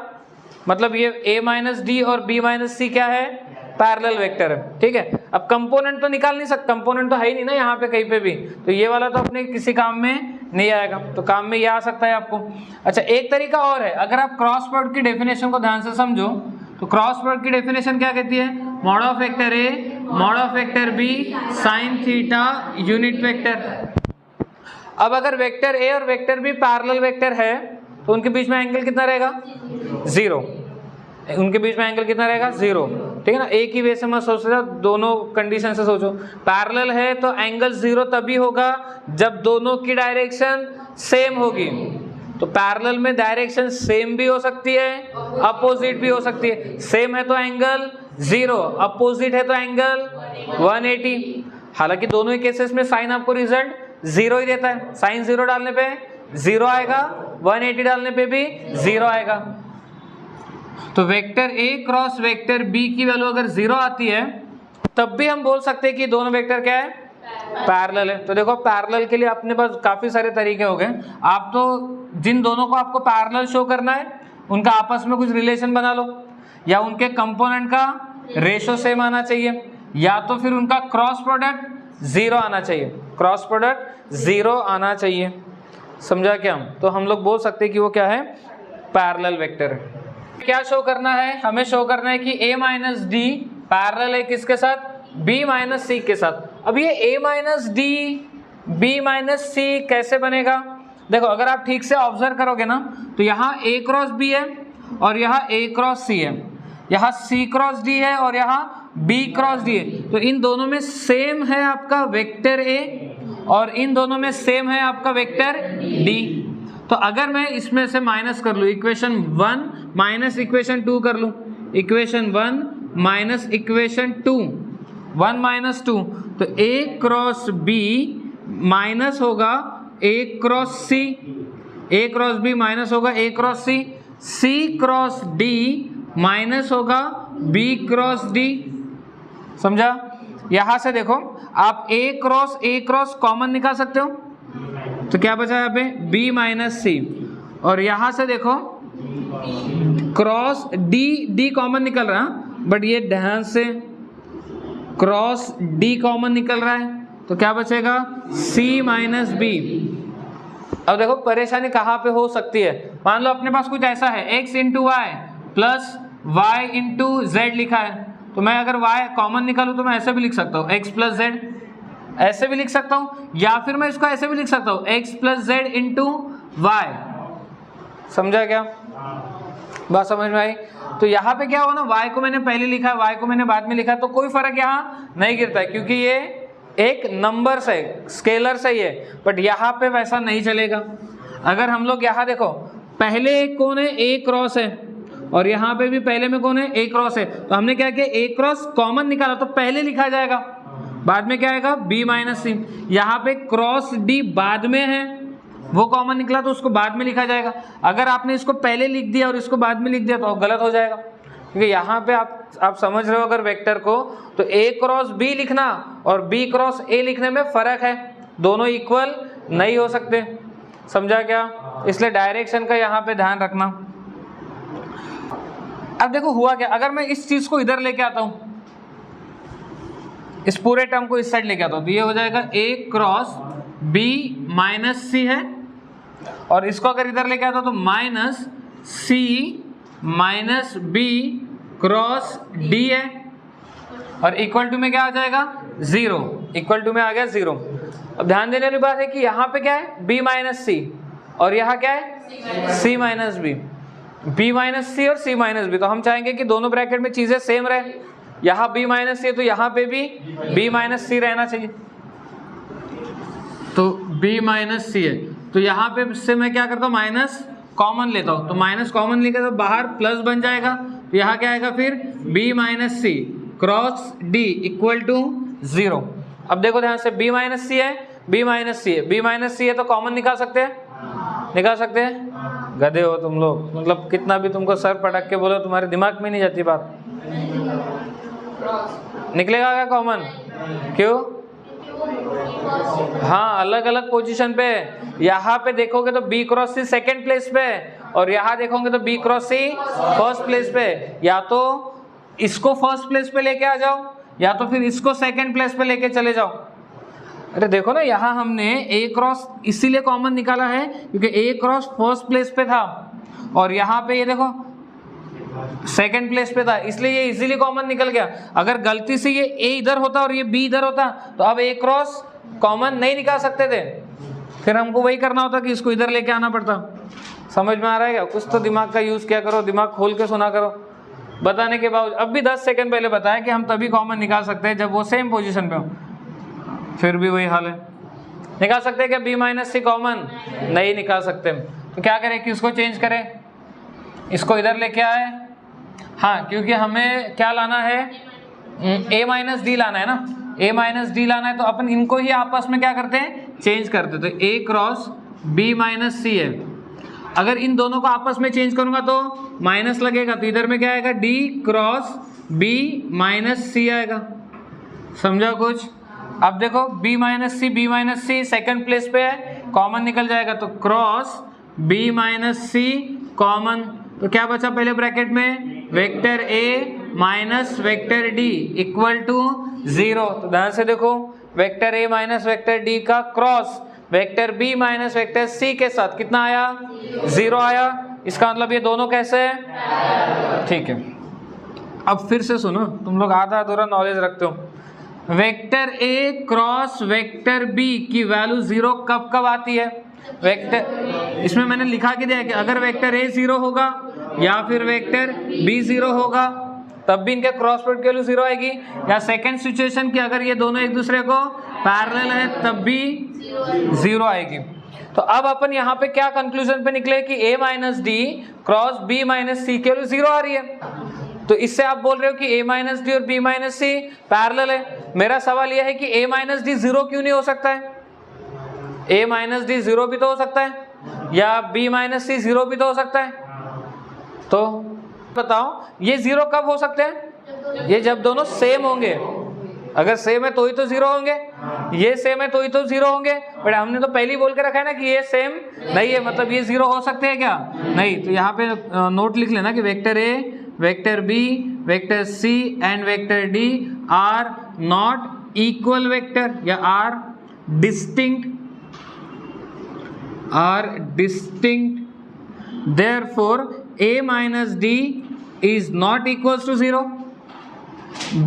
मतलब ये a माइनस डी और b माइनस सी क्या है पैरेलल वेक्टर है, ठीक है। अब कंपोनेंट तो निकाल नहीं सकते, कंपोनेंट तो है ही नहीं ना यहाँ पे कहीं पे भी, तो ये वाला तो अपने किसी काम में नहीं आएगा, तो काम में ये आ सकता है आपको। अच्छा, एक तरीका और है, अगर आप क्रॉस प्रोडक्ट की डेफिनेशन को ध्यान से समझो तो क्रॉस प्रोडक्ट की डेफिनेशन क्या कहती है, mod of vector A mod of vector B sine theta unit vector. अब अगर वेक्टर ए और वेक्टर बी पैरेलल वेक्टर है तो उनके बीच में एंगल कितना रहेगा, 0, उनके बीच में एंगल कितना रहेगा, 0, ठीक है ना। एक ही वे से मत सोचो, दोनों कंडीशन से सोचो। पैरेलल है तो एंगल 0 तभी होगा जब दोनों की डायरेक्शन सेम होगी। तो पैरेलल में डायरेक्शन सेम भी हो सकती है, अपोजिट भी हो सकती है। सेम है तो एंगल 0, अपोजिट है तो एंगल 180। हालांकि दोनों ही केसेस में साइन आपको रिजल्ट 0 ही देता है, साइन 0 डालने पे 0 आएगा, 180 डालने पे भी 0 आएगा। तो vector A cross vector B की वैल्यू अगर 0 आती है तब भी हम बोल सकते हैं कि दोनों वेक्टर क्या है, पैरेलल है। तो देखो पैरेलल के लिए अपने पास काफी सारे तरीके हो गए। आप तो जिन दोनों को आपको पैरेलल शो करना है उनका आपस में कुछ रिलेशन बना लो, या उनके कंपोनेंट का रेशो सेम आना चाहिए, या तो फिर उनका क्रॉस प्रोडक्ट 0 आना चाहिए, क्रॉस प्रोडक्ट 0 आना चाहिए। समझा क्या? तो हम लोग बोल सकते हैं कि वो क्या है, पैरेलल वेक्टर है। क्या शो करना है, हमें शो करना है कि a माइनस डी पैरेलल है किसके साथ, b माइनस सी के साथ। अब ये a minus D b minus C कैसे बनेगा, देखो अगर आप ठीक से ऑब्जर्व करोगे ना तो यहाँ a क्रॉस b है और यहाँ a क्रॉस c है, यहाँ c क्रॉस d है और यहाँ b क्रॉस d है। तो इन दोनों में सेम है आपका वेक्टर a और इन दोनों में सेम है आपका वेक्टर d। तो अगर मैं इसमें से माइनस कर लूँ, इक्वेशन 1 माइनस इक्वेशन 2 कर लूँ, इक्वेशन 1 माइनस इक्वेशन 2, 1 माइनस 2, तो a क्रॉस b माइनस होगा a cross c, a cross b minus होगा a cross c, c cross d minus होगा b क्रॉस d। समझा? यहां से देखो आप a क्रॉस कॉमन निकाल सकते हो, तो क्या बचा यहाँ पे b माइनस सी, और यहां से देखो क्रॉस d कॉमन निकल रहा है, बट ये ध्यान से क्रॉस d कॉमन निकल रहा है, तो क्या बचेगा c माइनस बी। अब देखो परेशानी कहाँ पे हो सकती है, मान लो अपने पास कुछ ऐसा है x into Y plus Y into Z लिखा है, तो मैं अगर y कॉमन निकालूं तो मैं ऐसे भी लिख सकता हूँ x प्लस जेड, ऐसे भी लिख सकता हूँ, या फिर मैं इसको ऐसे भी लिख सकता हूँ x plus Z into Y. समझा क्या? बात समझ में आई? तो यहाँ पे क्या होगा ना, y को मैंने पहले लिखा है, y को मैंने बाद में लिखा, तो कोई फर्क यहाँ नहीं गिरता है क्योंकि ये एक नंबर से स्केलर से ही है, बट यहाँ पे वैसा नहीं चलेगा। अगर हम लोग यहाँ देखो पहले एक कौन है, a क्रॉस है, और यहाँ पे भी पहले में कौन है, a क्रॉस है, तो हमने क्या किया a क्रॉस कॉमन निकाला तो पहले लिखा जाएगा, बाद में क्या आएगा b माइनस सी। यहाँ पे क्रॉस d बाद में है, वो कॉमन निकला तो उसको बाद में लिखा जाएगा। अगर आपने इसको पहले लिख दिया और इसको बाद में लिख दिया तो गलत हो जाएगा, क्योंकि यहाँ पे आप समझ रहे हो अगर वेक्टर को, तो a क्रॉस b लिखना और b क्रॉस a लिखने में फर्क है, दोनों इक्वल नहीं हो सकते। समझा क्या? इसलिए डायरेक्शन का यहाँ पे ध्यान रखना। अब देखो हुआ क्या, अगर मैं इस चीज को इधर लेके आता हूँ, इस पूरे टर्म को इस साइड लेके आता हूँ, तो ये हो जाएगा a क्रॉस b माइनस सी है, और इसको अगर इधर लेके आता हूँ तो minus c minus b cross d है, और इक्वल टू में क्या आ जाएगा 0, इक्वल टू में आ गया 0। अब ध्यान देने वाली बात है कि यहाँ पे क्या है b माइनस सी, और यहाँ क्या है c minus b, b minus C और c माइनस b। तो हम चाहेंगे कि दोनों ब्रैकेट में चीजें सेम रहे, यहाँ b माइनस सी है तो यहाँ पे भी b माइनस सी रहना चाहिए, तो b माइनस सी है, तो यहाँ पे से मैं क्या करता हूँ माइनस कॉमन लेता हूँ, तो माइनस कॉमन लेकर तो बाहर प्लस बन जाएगा, तो यहाँ क्या आएगा फिर b minus C cross d equal to 0। अब देखो ध्यान से b माइनस सी है, b माइनस सी है, b माइनस सी है तो कॉमन निकाल सकते हैं, निकाल सकते हैं। गधे हो तुम लोग, मतलब कितना भी तुमको सर पटक के बोलो तुम्हारे दिमाग में नहीं जाती बात। निकलेगा क्या कॉमन? क्यों? हाँ, अलग अलग पोजीशन पे, यहाँ पे देखोगे तो b क्रॉस सी सेकेंड प्लेस पे, और यहाँ देखोगे तो b क्रॉस सी फर्स्ट प्लेस पे। या तो इसको फर्स्ट प्लेस पे लेके आ जाओ या तो फिर इसको सेकंड प्लेस पे लेके चले जाओ। अरे देखो ना, यहाँ हमने ए क्रॉस इसीलिए कॉमन निकाला है क्योंकि ए क्रॉस फर्स्ट प्लेस पे था और यहाँ पे ये देखो सेकंड प्लेस पे था, इसलिए ये इजीली कॉमन निकल गया। अगर गलती से ये ए इधर होता और ये बी इधर होता तो अब ए क्रॉस कॉमन नहीं निकाल सकते थे, फिर हमको वही करना होता कि इसको इधर लेके आना पड़ता। समझ में आ रहा है क्या? कुछ तो दिमाग का यूज किया करो, दिमाग खोल के सुना करो। बताने के बाद अब भी 10 सेकंड पहले बताया कि हम तभी कॉमन निकाल सकते हैं जब वो सेम पोजीशन पे हो, फिर भी वही हाल है। निकाल सकते हैं क्या बी माइनस सी कॉमन? नहीं निकाल सकते। तो क्या करें कि इसको चेंज करें, इसको इधर लेके आए। हाँ, क्योंकि हमें क्या लाना है, a माइनस डी लाना है ना, a माइनस डी लाना है तो अपन इनको ही आपस में क्या करते हैं, चेंज करते। तो a क्रॉस b माइनस सी है, अगर इन दोनों को आपस में चेंज करूंगा तो माइनस लगेगा, तो इधर में क्या आएगा, d cross b minus C आएगा। समझा कुछ? अब देखो b minus C second place पे है, कॉमन निकल जाएगा, तो cross b minus C common. तो क्या बचा पहले ब्रैकेट में, vector a minus vector d equal to 0। तो ध्यान से देखो, vector a minus vector d का cross vector b minus vector c के साथ कितना आया, 0 आया। इसका मतलब ये दोनों कैसे है, ठीक है। अब फिर से सुनो, तुम लोग आधा अधूरा नॉलेज रखते हो। Vector a cross vector b की वैल्यू 0 कब कब आती है? वेक्टर, इसमें मैंने लिखा के दिया है कि अगर वेक्टर a 0 होगा या फिर वेक्टर b 0 होगा तब भी इनके क्रॉस प्रोडक्ट की वैल्यू 0 आएगी, या सेकंड सिचुएशन की अगर ये दोनों एक दूसरे को पैरेलल है तब भी 0 आएगी। तो अब अपन यहाँ पे क्या कंक्लूजन पे निकले कि a minus D cross b minus C की वैल्यू 0 आ रही है। तो इससे आप बोल रहे हो कि a माइनस डी और b माइनस सी पैरेलल है। मेरा सवाल यह है कि a माइनस डी 0 क्यों नहीं हो सकता है? a माइनस डी 0 भी तो हो सकता है, या b माइनस सी 0 भी तो हो सकता है। तो बताओ ये 0 कब हो सकते हैं? ये जब दोनों सेम होंगे। अगर सेम है तो ही तो 0 होंगे, ये सेम है तो ही तो 0 होंगे। बट हमने तो पहले ही बोल के रखा है ना कि ये सेम नहीं है, मतलब ये 0 हो सकते हैं क्या? नहीं। तो यहाँ पे नोट लिख लेना कि vector a, vector b, vector c and vector d are not equal vector या are distinct, therefore a minus d is not equals to 0,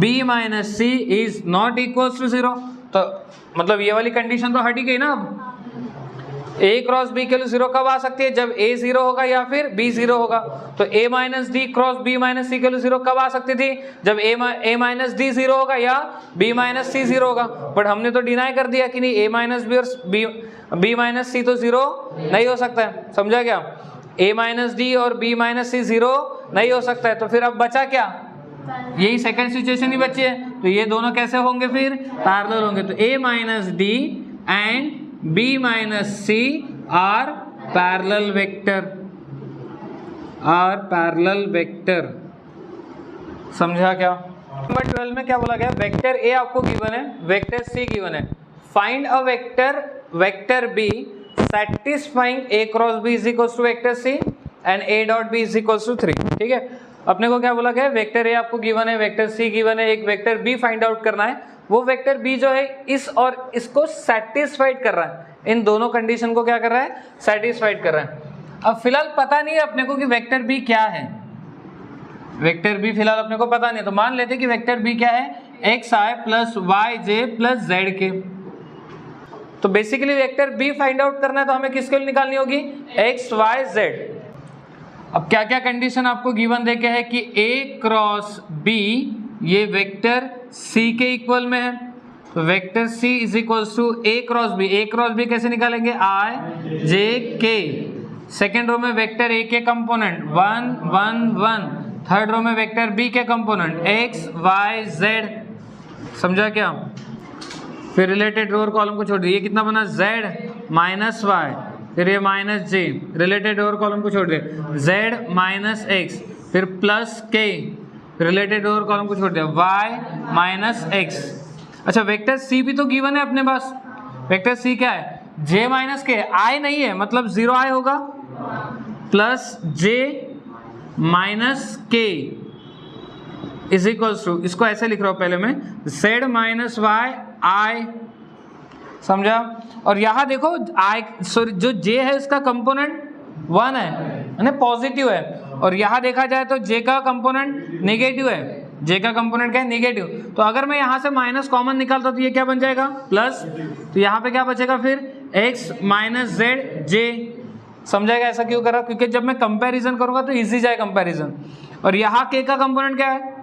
b minus c is not equals to 0। तो मतलब ये वाली कंडीशन तो हट ही गई ना। अब a क्रॉस b के लिए 0 कब आ सकती है? जब a 0 होगा या फिर b 0 होगा। तो a minus D cross b minus C के लिए 0 कब आ सकती थी? जब a माइनस डी 0 होगा या b माइनस सी 0 होगा। बट हमने तो डिनाई कर दिया कि नहीं, a माइनस बी और b माइनस सी तो 0 नहीं हो सकता है। समझा क्या? a माइनस डी और b माइनस सी 0 नहीं हो सकता है। तो फिर अब बचा क्या? यही सेकंड सिचुएशन ही बची है। तो ये दोनों कैसे होंगे फिर? पैरेलल होंगे। तो a minus D and b minus C are parallel vector. समझा क्या? नंबर 12 में क्या बोला गया? वेक्टर a आपको गिवन है, वेक्टर c गिवन है। Find a vector b satisfying a cross b is equals to vector c and a dot b is equals to 3। ठीक है, अपने को क्या बोला गया? वेक्टर a आपको गिवन है, वेक्टर c गिवन है, एक वेक्टर b फाइंड आउट करना है। वो वेक्टर b जो है इस और इसको सेटिस्फाइड कर रहा है, इन दोनों कंडीशन को क्या कर रहा है? सेटिस्फाइड कर रहा है। अब फिलहाल पता नहीं है अपने को कि वेक्टर b क्या है। वेक्टर b फिलहाल अपने को पता नहीं, तो मान लेते कि वेक्टर b क्या है? xi plus yj plus zk। तो basically vector b find out करना है तो हमें किसके लिए निकालनी होगी? x y z। अब क्या क्या कंडीशन आपको गिवन देके है कि a क्रॉस b ये वेक्टर c के इक्वल में है। तो vector c is equals to a cross b कैसे निकालेंगे? i j k। Second row में वेक्टर a के कंपोनेंट 1 1 1, थर्ड रो में वेक्टर b के कंपोनेंट x y z। समझा क्या? फिर रिलेटेड रो और कॉलम को छोड़ दिए, ये कितना बना? z माइनस वाई, फिर ये माइनस जे, रिलेटेड रो और कॉलम को छोड़ दिए z माइनस एक्स, फिर प्लस के, रिलेटेड रो और कॉलम को छोड़ दिया y माइनस एक्स। अच्छा, वेक्टर c भी तो गिवन है अपने पास। वेक्टर c क्या है? j माइनस के, i नहीं है मतलब 0i होगा, प्लस j माइनस के इज इक्वल्स टू, इसको ऐसे लिख रहा हूँ पहले मैं, z माइनस वाई आई, समझा। और यहाँ देखो आई सॉरी जो j है इसका कंपोनेंट 1 है, पॉजिटिव है, और यहाँ देखा जाए तो j का कंपोनेंट नेगेटिव है, j का कंपोनेंट क्या है, नेगेटिव। तो अगर मैं यहाँ से माइनस कॉमन निकालता तो ये क्या बन जाएगा, प्लस, तो यहाँ पे क्या बचेगा फिर x माइनस जेड जे, समझाएगा ऐसा क्यों करा, क्योंकि जब मैं कंपैरिजन करूंगा तो इजी जाए कंपैरिजन। और यहाँ k का कंपोनेंट क्या है,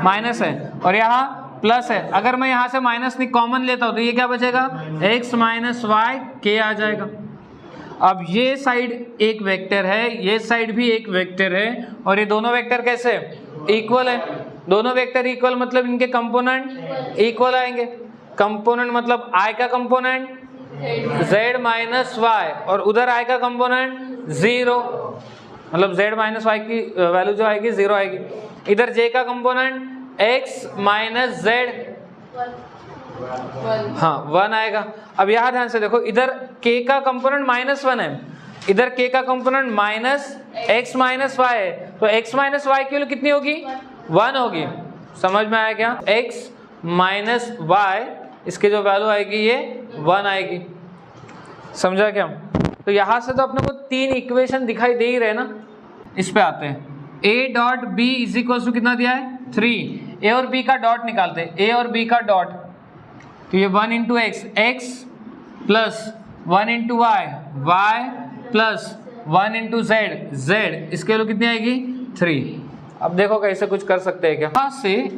माइनस है, और यहाँ प्लस है। अगर मैं यहाँ से माइनस कॉमन लेता हूँ तो ये क्या बचेगा, x माइनस वाई के आ जाएगा। अब ये साइड एक वेक्टर है, ये साइड भी एक वेक्टर है, और ये दोनों वेक्टर कैसे इक्वल है, दोनों वेक्टर इक्वल मतलब इनके कंपोनेंट इक्वल आएंगे। कंपोनेंट मतलब i का कंपोनेंट z माइनस वाई, और उधर i का कंपोनेंट 0, मतलब z माइनस वाई की वैल्यू जो आएगी 0 आएगी। इधर j का कंपोनेंट x माइनस जेड, हाँ 1 आएगा। अब यहाँ ध्यान से देखो, इधर k का कंपोनेंट -1 है, इधर k का component minus x minus Y है, तो x माइनस वाई की वैल्यू कितनी होगी, 1 होगी। समझ में आया क्या, x माइनस वाई, इसकी जो वैल्यू आएगी ये 1 आएगी, समझा क्या। तो यहाँ से तो अपने को 3 इक्वेशन दिखाई दे ही रहे ना। इस पे आते हैं, a dot b is equal to कितना दिया है 3, a और b का डॉट निकालते हैं, a और b का डॉट, तो ये 1 into X, X plus 1 into Y, Y plus 1 into Z, Z, इसके वैल्यू कितनी आएगी 3। अब देखो कैसे कुछ कर सकते हैं क्या,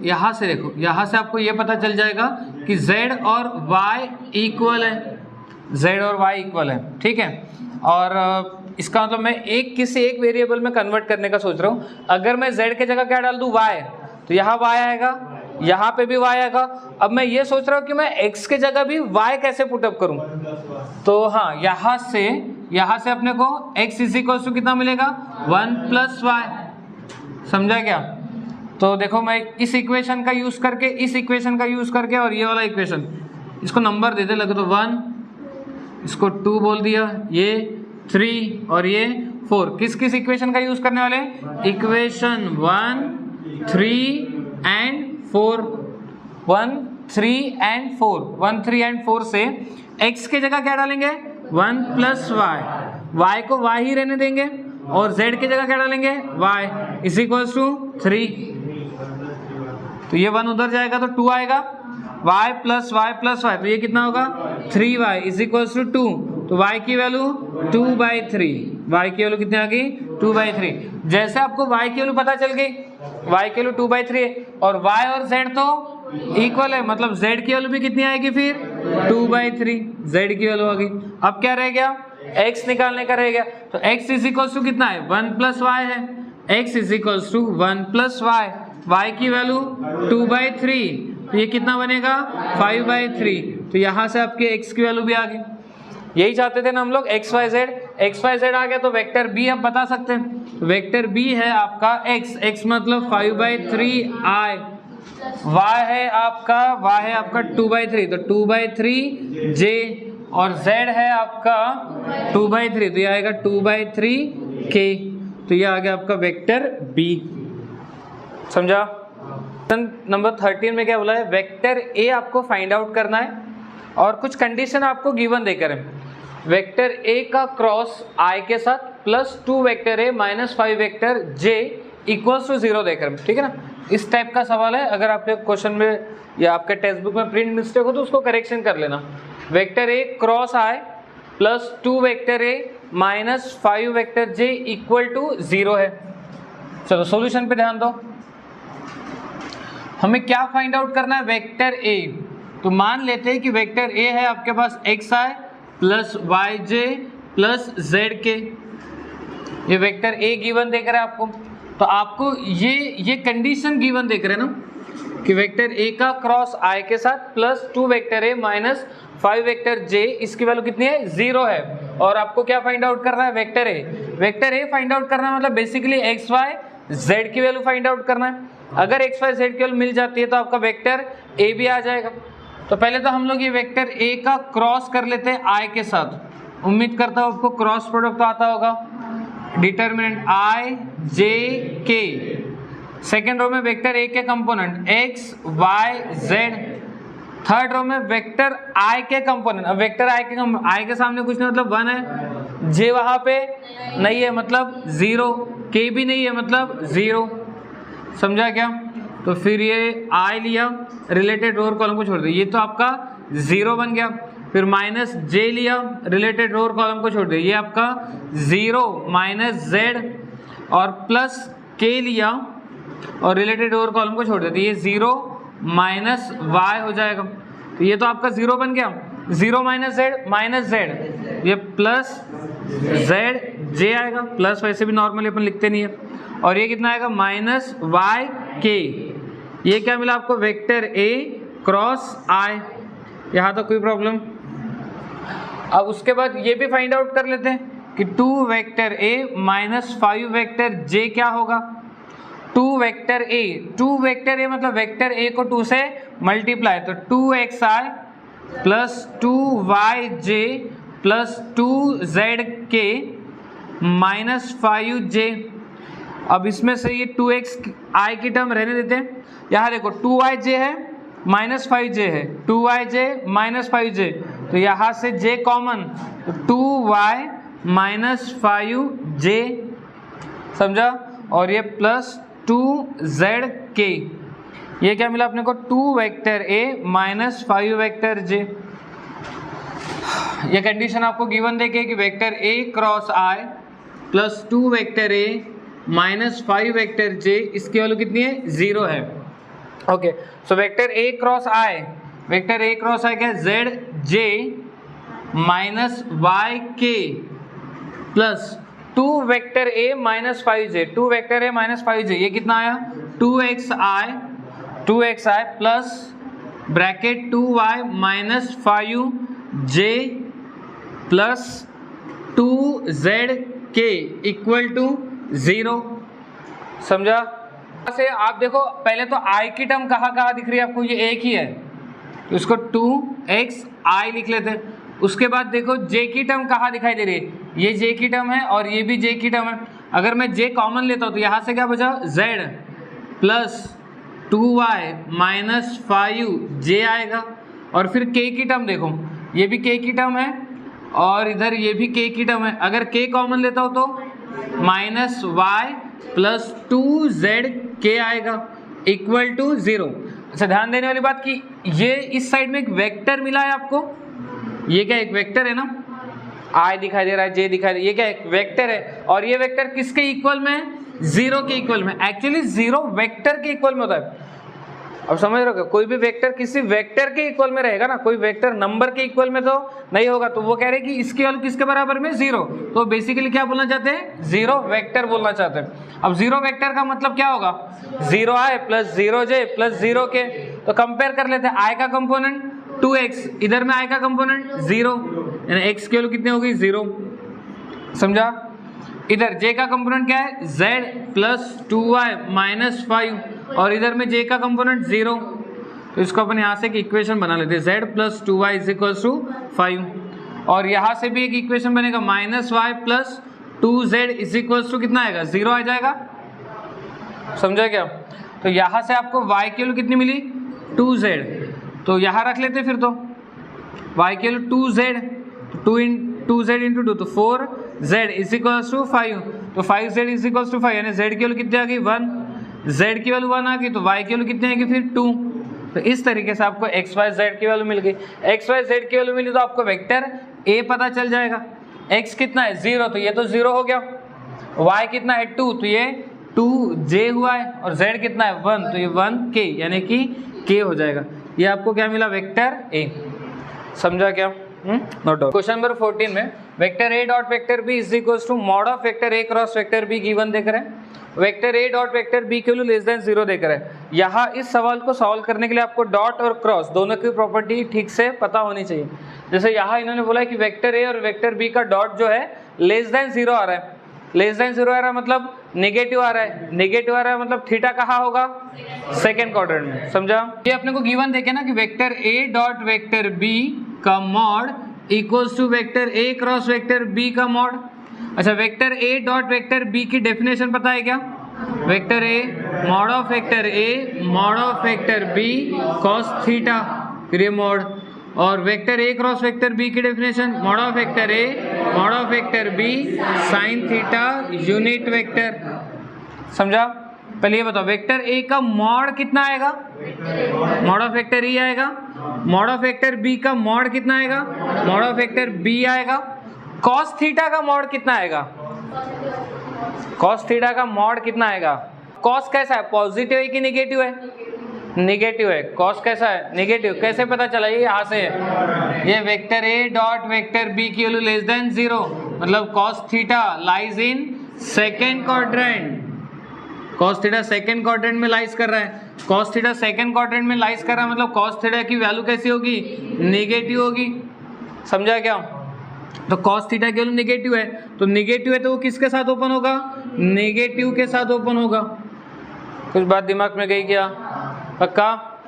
यहाँ से देखो, यहाँ से आपको ये पता चल जाएगा कि z और y इक्वल है, z और y इक्वल है, ठीक है। और इसका मतलब मैं किसी एक वेरिएबल में कन्वर्ट करने का सोच रहा हूँ। अगर मैं z के जगह क्या डाल दूँ, y, तो यहाँ y आएगा, यहाँ पे भी y आएगा। अब मैं ये सोच रहा हूँ कि मैं x के जगह भी y कैसे पुटअप करूँ, तो हाँ यहाँ से अपने को x इज इक्वल टू कितना मिलेगा, 1 प्लस वाई, समझा क्या। तो देखो मैं इस इक्वेशन का यूज करके, इस इक्वेशन का यूज करके, और ये वाला इक्वेशन, इसको नंबर देते लगे तो 1, इसको 2 बोल दिया, ये 3 और ये 4। किस किस इक्वेशन का यूज करने वाले, इक्वेशन 1, 3 एंड 4, 1, 3 एंड 4, 1, 3 एंड 4 से x के जगह क्या डालेंगे, 1 प्लस वाई, y को y ही रहने देंगे, और z की जगह क्या डालेंगे, y इज इक्वल्स टू 3, तो ये 1 उधर जाएगा तो 2 आएगा, y plus Y plus Y, तो ये कितना होगा 3y इज इक्वल्स टू 2, तो y की वैल्यू 2/3, y की वैल्यू कितनी आ गई 2/3। जैसे आपको y की वैल्यू पता चल गई, y की वैल्यू 2/3 है, और y और z तो इक्वल है, मतलब z की वैल्यू भी कितनी आएगी फिर 2/3, z की वैल्यू आ गई। अब क्या रह गया, x निकालने का रह गया, तो x इज इक्वल्स टू कितना है, 1 प्लस वाई है, x is equals to 1 plus Y, y की वैल्यू 2/3, तो ये कितना बनेगा 5/3, तो यहाँ से आपके x की वैल्यू भी आ गई। यही चाहते थे ना हम लोग, x y z आ गया, तो वेक्टर b अब बता सकते हैं। वेक्टर b है आपका x मतलब 5/3i, y है आपका 2/3, तो 2/3j, और z है आपका 2/3, तो ये आएगा 2/3k, तो ये आ गया आपका वेक्टर b, समझा। नंबर 13 में क्या बोला है, वेक्टर a आपको फाइंड आउट करना है, और कुछ कंडीशन आपको गिवन देकर है। वेक्टर a का क्रॉस i के साथ plus 2 vector a minus 5 vector j equals to 0 देकर, ठीक है ना। इस टाइप का सवाल है, अगर आपके क्वेश्चन में या आपके टेक्स्ट बुक में प्रिंट मिस्टेक हो तो उसको करेक्शन कर लेना। Vector a cross i plus 2 vector a minus 5 vector j equal to 0 है। चलो सॉल्यूशन पे ध्यान दो, हमें क्या फाइंड आउट करना है, वेक्टर a। तो मान लेते हैं कि वेक्टर a है आपके पास xi plus yj plus zk, ये वेक्टर a गिवन देख रहा है आपको। तो आपको ये कंडीशन गिवन देख रहे हैं ना, कि वेक्टर a का क्रॉस i के साथ plus 2 vector a minus 5 vector j, इसकी वैल्यू कितनी है 0 है, और आपको क्या फाइंड आउट करना है, वेक्टर a फाइंड आउट करना है, मतलब बेसिकली x y z की वैल्यू फाइंड आउट करना है। अगर x y z की वैल्यू मिल जाती है तो आपका वेक्टर a भी आ जाएगा। तो पहले तो हम लोग ये वेक्टर a का क्रॉस कर लेते हैं i के साथ। उम्मीद करता हूँ आपको क्रॉस प्रोडक्ट तो आता होगा। Determinant i j k, second row में वेक्टर ए के component x y z, third row में वेक्टर i के कंपोनेंट। अब वेक्टर i के सामने कुछ नहीं मतलब 1 है, j वहां पे नहीं है मतलब 0, k भी नहीं है मतलब 0, समझा क्या? तो फिर ये i लिया, रिलेटेड रो और कॉलम को छोड़ दिया, ये तो आपका 0 बन गया। फिर माइनस j लिया, रिलेटेड रो और कॉलम को छोड़ दिया, ये आपका 0 माइनस z, और प्लस k लिया और रिलेटेड रो और कॉलम को छोड़ दिया, ये 0 माइनस y हो जाएगा। तो ये तो आपका 0 बन गया, 0 माइनस z, ये प्लस z j आएगा, प्लस वैसे भी नॉर्मली अपन लिखते नहीं है, और ये कितना आएगा माइनस y k। ये क्या मिला आपको? Vector a cross i। यहाँ तो कोई प्रॉब्लम? अब उसके बाद ये भी फाइंड आउट कर लेते हैं कि 2 vector a minus 5 vector j क्या होगा। 2 वेक्टर a मतलब वेक्टर a को 2 से मल्टीप्लाई, तो 2xi plus 2yj plus 2zk minus 5j। अब इसमें से ये 2xi की टर्म रहने देते हैं। यहाँ देखो 2yj है माइनस 5j है, 2yj माइनस 5j, तो यहाँ से j कॉमन, तो 2y माइनस 5j, समझा? और ये प्लस 2zk, ये क्या मिला अपने को? 2 vector a minus 5 vector j। ये कंडीशन आपको गिवन देके कि vector a cross i plus 2 vector a minus 5 vector j, इसकी वैल्यू कितनी है? 0 है। Okay, so vector a cross i क्या है? z j minus y k plus 2 vector a minus 5j, 2 vector a minus 5j, ये कितना आया? 2xi plus bracket 2y minus 5j plus 2zk equal to 0, समझा? से आप देखो पहले तो i की टर्म कहाँ दिख रही है आपको? ये एक ही है, तो इसको 2xi लिख लेते हैं। उसके बाद देखो j की टर्म कहाँ दिखाई दे रही है? ये j की टर्म है और ये भी j की टर्म है। अगर मैं j कॉमन लेता हूँ तो यहाँ से क्या बचा? z plus 2y minus 5j आएगा, और फिर k की टर्म देखो, ये भी k की टर्म है और इधर ये भी k की टर्म है। अगर k कॉमन लेता हूँ तो माइनस y प्लस 2zk आएगा इक्वल टू 0। अच्छा, ध्यान देने वाली बात कि ये इस साइड में एक वेक्टर मिला है आपको, ये क्या एक वेक्टर है ना? i दिखाई दे रहा है, j दिखाई दे रहा है, ये क्या एक वेक्टर है, और ये वेक्टर किसके इक्वल में है? 0 के इक्वल में। एक्चुअली 0 वेक्टर के इक्वल में होता है। अब समझ रहे हो, कोई भी वेक्टर किसी वेक्टर के इक्वल में रहेगा ना, कोई वेक्टर नंबर के इक्वल में तो नहीं होगा। तो वो कह रहे हैं कि इसकी वैल्यू किसके बराबर में? 0। तो बेसिकली क्या बोलना चाहते हैं? 0 वेक्टर बोलना चाहते हैं। अब 0 वेक्टर का मतलब क्या होगा? 0i plus 0j plus 0k। तो कंपेयर कर लेते हैं, i का कंपोनेंट 2x, इधर में i का कंपोनेंट 0, यानी x की वैल्यू कितनी होगी? 0, समझा? इधर j का कंपोनेंट क्या है? z प्लस 2y माइनस 5, और इधर में j का कंपोनेंट 0, तो इसको अपन यहाँ से एक इक्वेशन बना लेते हैं, z plus 2y is equals to 5, और यहाँ से भी एक इक्वेशन बनेगा, minus y plus 2z is equals to कितना आएगा? 0 आ जाएगा, समझा क्या? तो यहाँ से आपको y की वैल्यू कितनी मिली? 2z, तो यहाँ रख लेते फिर, तो y की वैल्यू 2z, 2z इंटू 2, तो 4z इज इक्वल्स टू 5, तो 5z इज इक्वल्स टू 5, यानी z की वैल्यू कितनी आ गई? 1, z की वैल्यू 1 आ गई, तो y की वैल्यू कितनी आएगी फिर? 2। तो इस तरीके से आपको x y z की वैल्यू मिल गई। x y z की वैल्यू मिली तो आपको वेक्टर a पता चल जाएगा। x कितना है? 0, तो ये तो 0 हो गया। y कितना है? 2, तो ये 2j हुआ है, और z कितना है? 1, तो ये 1k, यानी कि k हो जाएगा। ये आपको क्या मिला? वेक्टर a, समझा क्या? Note down. क्वेश्चन नंबर 14 में vector a dot vector b is equals to mod of vector a cross vector b given देकर है, vector a dot vector b के लिए लेस देन 0 देकर है। यहाँ इस सवाल को सॉल्व करने के लिए आपको डॉट और क्रॉस दोनों की प्रॉपर्टी ठीक से पता होनी चाहिए। जैसे यहाँ इन्होंने बोला है कि वेक्टर a और वेक्टर b का डॉट जो है लेस देन 0 आ रहा है, लेस देन 0 आ रहा है मतलब नेगेटिव आ रहा है, नेगेटिव आ रहा है मतलब थीटा कहाँ होगा? सेकेंड क्वाड्रेंट में, समझा? ये अपने को गिवन देखे ना कि vector a dot vector b का mod equals to vector a cross vector b का मॉड। अच्छा, vector a dot vector b की डेफिनेशन पता है क्या? Vector a mod of vector A mod of vector B cos theta, फिर ये मॉड, और vector A cross vector B की definition mod of vector A mod of vector B sine theta unit vector. समझा? पहले ये बताओ वेक्टर ए का मॉड कितना आएगा, मॉड ऑफ वेक्टर ई आएगा, मॉड ऑफ वेक्टर बी का मॉड कितना आएगा, मॉड ऑफ वेक्टर बी आएगा, कॉस थीटा का मॉड कितना आएगा, कॉस थीटा का मॉड कितना आएगा। कॉस कैसा है, पॉजिटिव है कि नेगेटिव है, नेगेटिव है। कॉस कैसा है, नेगेटिव। कैसे पता चला, ये यहाँ से ये vector A dot vector B की वैल्यू लेस देन 0, मतलब cos theta lies in second quadrant, cos theta second quadrant में लाइज कर रहा है, कॉस थीटा सेकेंड क्वाड्रेंट में लाइज कर रहा है, मतलब कॉस थीटा की वैल्यू कैसी होगी, नेगेटिव होगी। समझा क्या? तो कॉस थीटा की वैल्यू नेगेटिव है, तो नेगेटिव है तो वो किसके साथ ओपन होगा, नेगेटिव के साथ ओपन होगा। कुछ बात दिमाग में गई क्या? पक्का?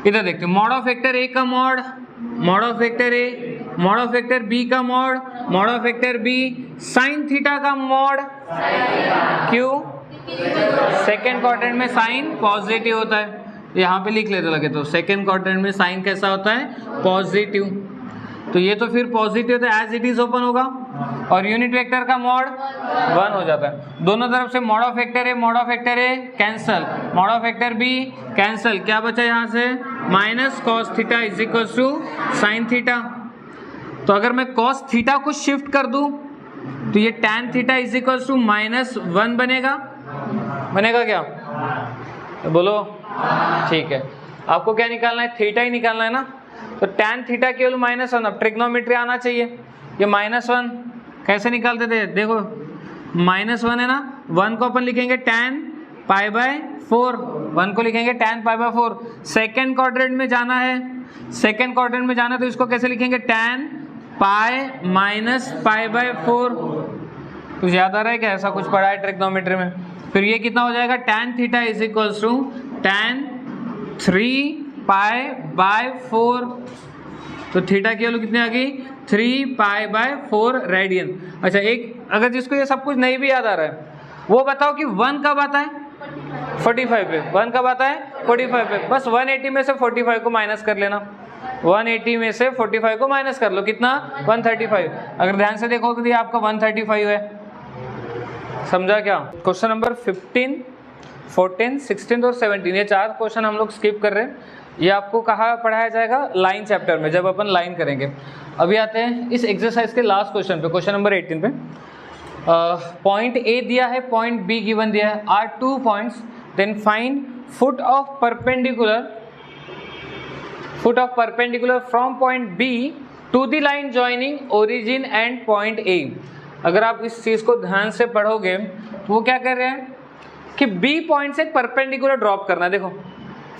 इधर देखते हैं, मॉड ऑफ वेक्टर ए का mod, mod of vector A mod of vector B का mod, mod of vector B sine theta का मॉड। क्यों? सेकेंड क्वाड्रेंट में साइन पॉजिटिव होता है, यहाँ पे लिख लेते लगे तो सेकेंड क्वाड्रेंट में साइन कैसा होता है, पॉजिटिव, तो ये तो फिर पॉजिटिव तो एज इट इज ओपन होगा, और यूनिट वेक्टर का मॉड 1 हो जाता है। दोनों तरफ से mod of vector A mod of vector A cancel, mod of vector B cancel, क्या बचा यहाँ से, minus cos theta is equal to sine theta. तो अगर मैं कॉस थीटा को शिफ्ट कर दूं तो ये tan theta is equal to -1 बनेगा, बनेगा क्या? तो बोलो। ठीक है, आपको क्या निकालना है, थीटा ही निकालना है ना, तो टैन थीटा केवल -1, अब ट्रिग्नोमेट्री आना चाहिए, ये -1 कैसे निकालते थे, देखो -1 है ना, 1 को अपन लिखेंगे टैन π/4, 1 को लिखेंगे टैन π/4। सेकेंड क्वाड्रेंट में जाना है, सेकेंड क्वाड्रेंट में जाना है तो इसको कैसे लिखेंगे, टैन π-π/4। कुछ याद आ रहा है क्या, ऐसा कुछ पढ़ा है ट्रिग्नोमेट्री में? फिर ये कितना हो जाएगा, tan theta is equal to tan 3π/4, तो थीटा की वैल्यू कितनी आ गई, 3π/4 रेडियन। अच्छा, एक अगर जिसको ये सब कुछ नहीं भी याद आ रहा है वो बताओ कि 1 कब आता है, 45 पे। 1 कब आता है, 45 पे। बस 180 में से 45 को माइनस कर लेना, 180 में से 45 को माइनस कर लो, कितना, 135। अगर ध्यान से देखो तो ये आपका 135 है। समझा क्या? क्वेश्चन नंबर 15, 14, 16 और 17, ये 4 क्वेश्चन हम लोग स्किप कर रहे हैं। ये आपको कहाँ पढ़ाया जाएगा, लाइन चैप्टर में, जब अपन लाइन करेंगे। अभी आते हैं इस एक्सरसाइज के लास्ट क्वेश्चन पे, क्वेश्चन नंबर 18 पे। पॉइंट ए दिया है, पॉइंट बी गिवन दिया है, are 2 points, then find foot of perpendicular from point B to the line joining origin and point A. अगर आप इस चीज़ को ध्यान से पढ़ोगे तो वो क्या कर रहे हैं कि बी पॉइंट से परपेंडिकुलर ड्रॉप करना है। देखो,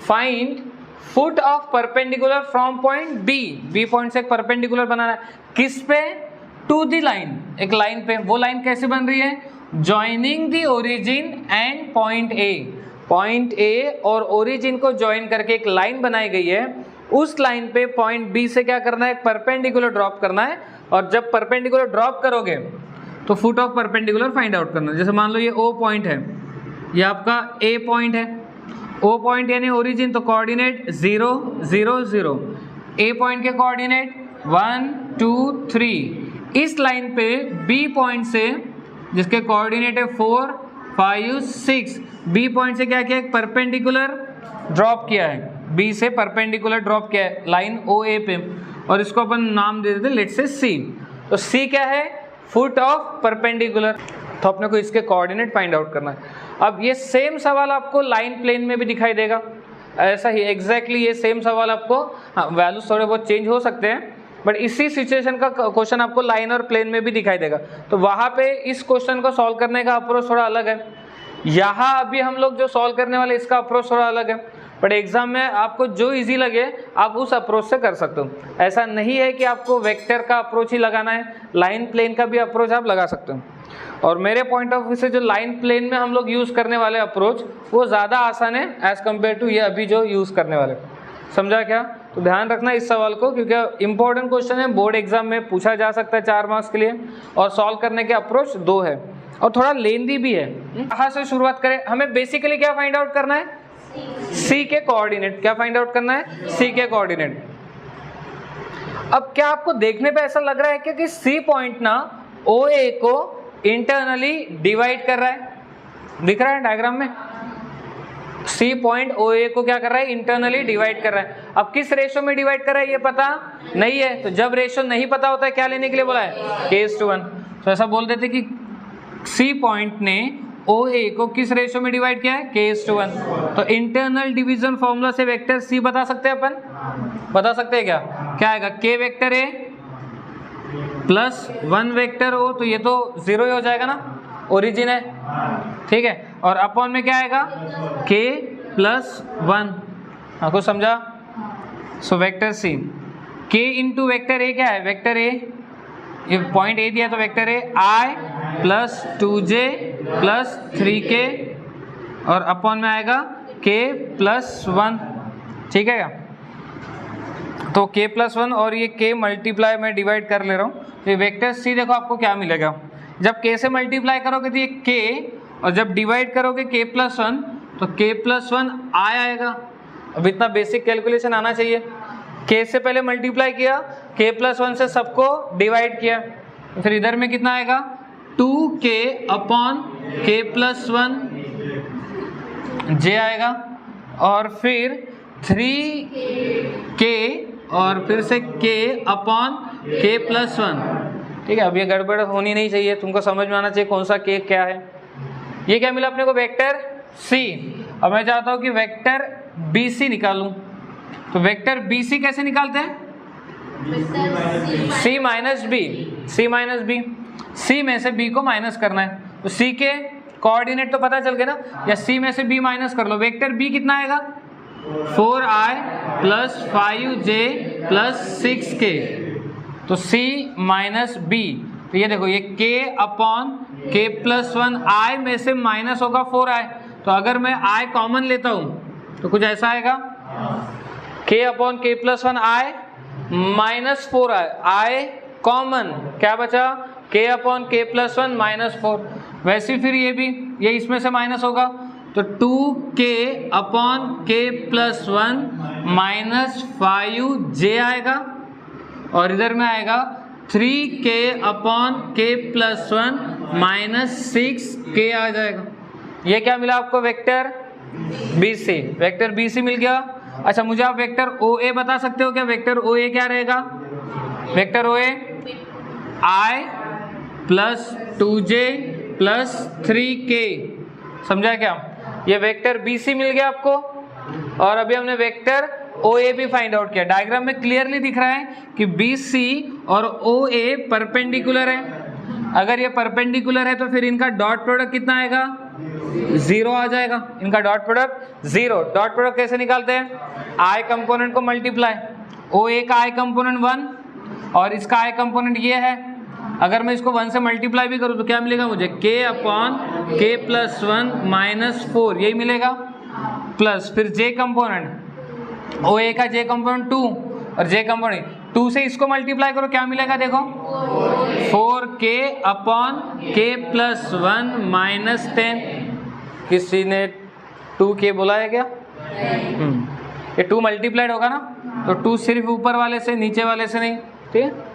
find foot of perpendicular from point B point से परपेंडिकुलर बनाना है, किस पे, टू द लाइन, एक लाइन पे। वो लाइन कैसे बन रही है, joining the origin and point A. Point A और ओरिजिन को ज्वाइन करके एक लाइन बनाई गई है, उस लाइन पे पॉइंट बी से क्या करना है, परपेंडिकुलर ड्रॉप करना है। और जब परपेंडिकुलर ड्रॉप करोगे तो foot of perpendicular find out करना है। जैसे मान लो ये ओ पॉइंट है, ये आपका ए पॉइंट है, ओ पॉइंट यानी ओरिजिन, तो कोऑर्डिनेट 0 0 0, ए पॉइंट के कोऑर्डिनेट 1 2 3। इस लाइन पे बी पॉइंट से, जिसके कोऑर्डिनेट है 4 5 6, बी पॉइंट से क्या किया, एक परपेंडिकुलर ड्रॉप किया है, बी से परपेंडिकुलर ड्रॉप किया है लाइन ओ ए पे, और इसको अपन नाम दे देते लेट से सी। तो सी क्या है, फुट ऑफ परपेंडिकुलर। तो अपने को इसके कोऑर्डिनेट फाइंड आउट करना है। अब ये सेम सवाल आपको लाइन प्लेन में भी दिखाई देगा, ऐसा ही एग्जैक्टली ये सेम सवाल आपको, हाँ वैल्यूज थोड़े बहुत चेंज हो सकते हैं, बट इसी सिचुएशन का क्वेश्चन आपको लाइन और प्लेन में भी दिखाई देगा। तो वहाँ पे इस क्वेश्चन को सॉल्व करने का अप्रोच थोड़ा अलग है, यहाँ अभी हम लोग जो सॉल्व करने वाले इसका अप्रोच थोड़ा अलग है। बट एग्जाम में आपको जो इजी लगे आप उस अप्रोच से कर सकते हो। ऐसा नहीं है कि आपको वेक्टर का अप्रोच ही लगाना है, लाइन प्लेन का भी अप्रोच आप लगा सकते हो। और मेरे पॉइंट ऑफ व्यू से जो लाइन प्लेन में हम लोग यूज़ करने वाले अप्रोच वो ज़्यादा आसान है एज़ कम्पेयर टू ये अभी जो यूज़ करने वाले। समझा क्या? तो ध्यान रखना इस सवाल को, क्योंकि इंपॉर्टेंट क्वेश्चन है, बोर्ड एग्जाम में पूछा जा सकता है 4 मार्क्स के लिए, और सॉल्व करने के अप्रोच 2 है। और थोड़ा लेंदी भी है। कहाँ से शुरुआत करें? हमें बेसिकली क्या फाइंड आउट करना है? सी के कोऑर्डिनेट। क्या फाइंड आउट करना है? सी के कोऑर्डिनेट। अब क्या आपको देखने पे ऐसा लग रहा है कि सी पॉइंट ना OA को इंटरनली डिवाइड कर रहा है? दिख रहा है डायग्राम में? सी पॉइंट OA को क्या कर रहा है? इंटरनली डिवाइड कर रहा है। अब किस रेशो में डिवाइड कर रहा है ये पता नहीं है, तो जब रेशो नहीं पता होता है क्या लेने के लिए बोला है? K:1। तो ऐसा बोल देते कि सी पॉइंट ने OA को किस रेशो में डिवाइड किया है? K:1। तो इंटरनल डिवीजन फॉर्मूला से वेक्टर सी बता सकते हैं अपन? बता सकते हैं क्या? क्या आएगा? K vector A plus 1 vector O, तो ये तो 0 ही हो जाएगा ना, ओरिजिन है, ठीक है। और अपॉन में क्या आएगा? K plus 1। हाँ, कुछ समझा? So vector C K into vector A क्या है? वेक्टर A, ये पॉइंट A दिया तो vector A I plus 2J plus 3K और अपॉन में आएगा K प्लस 1, ठीक है क्या? तो K प्लस 1 और ये K मल्टीप्लाई में डिवाइड कर ले रहा हूँ, तो ये वेक्टर सी देखो आपको क्या मिलेगा। जब K से मल्टीप्लाई करोगे तो ये K, और जब डिवाइड करोगे K प्लस 1 तो K प्लस 1 I आएगा। अब इतना बेसिक कैलकुलेशन आना चाहिए। K से पहले मल्टीप्लाई किया, K प्लस 1 से सबको डिवाइड किया, तो फिर इधर में कितना आएगा? 2K upon K plus 1 J आएगा, और फिर 3K और फिर से K अपॉन K प्लस 1, ठीक है। अब ये गड़बड़ होनी नहीं चाहिए, तुमको समझ में आना चाहिए कौन सा K क्या है। ये क्या मिला अपने को? Vector C। अब मैं चाहता हूँ कि वेक्टर BC निकालूं, तो वेक्टर BC कैसे निकालते हैं? C minus B। C minus B, C में से B को माइनस करना है, तो C के कोऑर्डिनेट तो पता चल गया ना, या C में से B माइनस कर लो। वेक्टर B कितना आएगा? 4I plus 5J plus 6K, तो C माइनस B। तो ये देखो, ये K upon K plus 1, I में से माइनस होगा 4I, तो अगर मैं I कॉमन लेता हूँ तो कुछ ऐसा आएगा, K upon K plus 1 I minus 4I, I common क्या बचा? K upon K plus 1 minus 4। वैसे फिर ये भी, ये इसमें से माइनस होगा, तो 2K upon K plus 1 minus 5J आएगा, और इधर में आएगा 3K upon K plus 1 minus 6K आ जाएगा। ये क्या मिला आपको? Vector BC। वेक्टर BC मिल गया। अच्छा, मुझे आप वेक्टर OA बता सकते हो क्या? वेक्टर OA क्या रहेगा? Vector OA I plus 2J plus 3K, समझा क्या? ये वेक्टर BC मिल गया आपको, और अभी हमने वेक्टर OA भी फाइंड आउट किया। डायग्राम में क्लियरली दिख रहा है कि BC और OA परपेंडिकुलर है। अगर ये परपेंडिकुलर है तो फिर इनका डॉट प्रोडक्ट कितना आएगा? 0 आ जाएगा। इनका डॉट प्रोडक्ट 0। डॉट प्रोडक्ट कैसे निकालते हैं? I कंपोनेंट को मल्टीप्लाई, OA का I कंपोनेंट 1 और इसका I कंपोनेंट ये है। अगर मैं इसको 1 से मल्टीप्लाई भी करूँ तो क्या मिलेगा मुझे? K upon K plus 1 minus 4, यही मिलेगा। प्लस फिर J कंपोनेंट, OA का J कंपोनेंट 2 और J कंपोनेंट 2 से इसको मल्टीप्लाई करो, क्या मिलेगा? देखो 4K upon K plus 1 minus 10। किसी ने 2K बोला है क्या? ये 2 मल्टीप्लाइड होगा ना, तो 2 सिर्फ ऊपर वाले से, नीचे वाले से नहीं, ठीक है।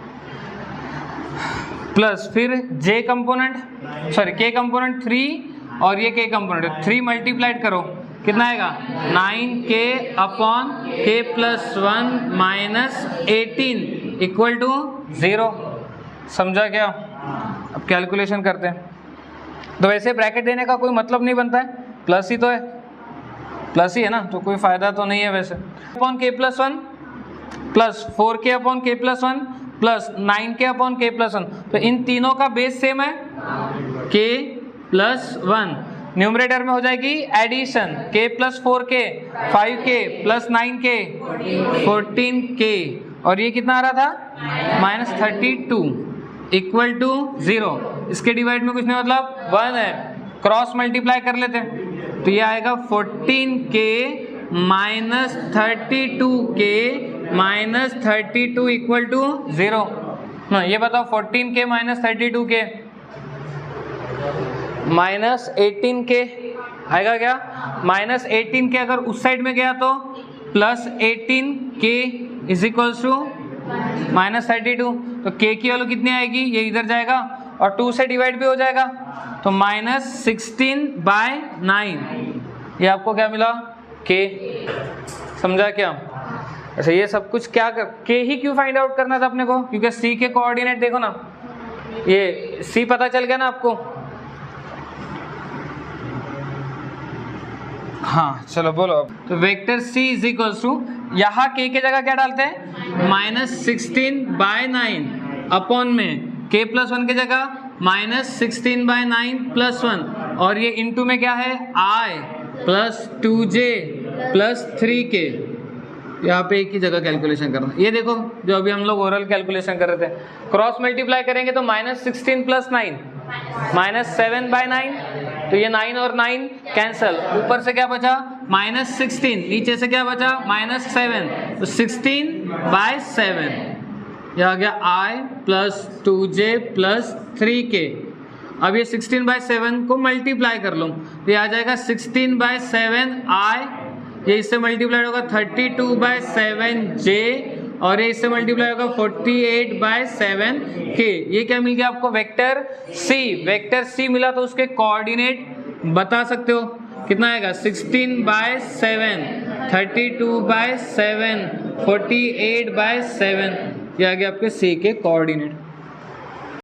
प्लस फिर J component, sorry K component 3 और ये K कंपोनेंट 3 मल्टीप्लाइड करो, कितना आएगा? 9K upon K plus 1 minus 18 equal to 0। समझा क्या? अब कैलकुलेशन करते हैं। तो वैसे ब्रैकेट देने का कोई मतलब नहीं बनता है, प्लस ही तो है, प्लस ही है ना, तो कोई फायदा तो नहीं है वैसे। Upon K plus 1 plus 4K upon K plus 1 plus 9K upon K plus 1, तो इन तीनों का बेस सेम है, K प्लस 1। न्यूमरेटर में हो जाएगी addition, K plus 4K 5K plus 9K 14K, और ये कितना आ रहा था? Minus 32 equal to 0। इसके डिवाइड में कुछ नहीं, मतलब 1 है, क्रॉस मल्टीप्लाई कर लेते हैं, तो ये आएगा 14K minus 32K minus 32 equal to 0। ये बताओ 14K minus 32K minus 18k आएगा क्या, माइनस 18k अगर उस साइड में गया तो plus 18k is equals to minus 32, तो k की वैल्यू कितनी आएगी, ये इधर जाएगा और 2 से डिवाइड भी हो जाएगा, तो माइनस 16/9, ये आपको क्या मिला, k। समझा क्या? अच्छा ये सब कुछ क्या k ही क्यों फाइंड आउट करना था अपने को, क्योंकि c के कोऑर्डिनेट देखो ना, ये c पता चल गया ना आपको। हाँ चलो बोलो अब। तो vector c is equals to, यहाँ k के जगह क्या डालते हैं, माइनस 16/9 अपॉन में k प्लस 1 के जगह माइनस 16/9 प्लस 1, और ये इनटू में क्या है i plus 2j plus 3k, यहाँ पे एक ही जगह कैलकुलेशन करना। ये देखो जो अभी हम लोग ओरल कैलकुलेशन कर रहे थे, क्रॉस मल्टीप्लाई करेंगे तो माइनस 16 प्लस 9 माइनस 7/9, तो ये 9 और 9 कैंसल, ऊपर से क्या बचा माइनस 16, नीचे से क्या बचा माइनस 7, तो 16/7, ये आ गया i plus 2j plus 3k। अब ये 16/7 को मल्टीप्लाई कर लो तो ये आ जाएगा 16/7i, ये इससे मल्टीप्लाई होगा 32/7j, और ये इससे मल्टीप्लाई होगा 48/7k। ये क्या मिल गया आपको, वेक्टर c। वेक्टर c मिला तो उसके कोऑर्डिनेट बता सकते हो, कितना आएगा 16/7, 32/7, 48/7, ये आ गया आपके c के कोऑर्डिनेट।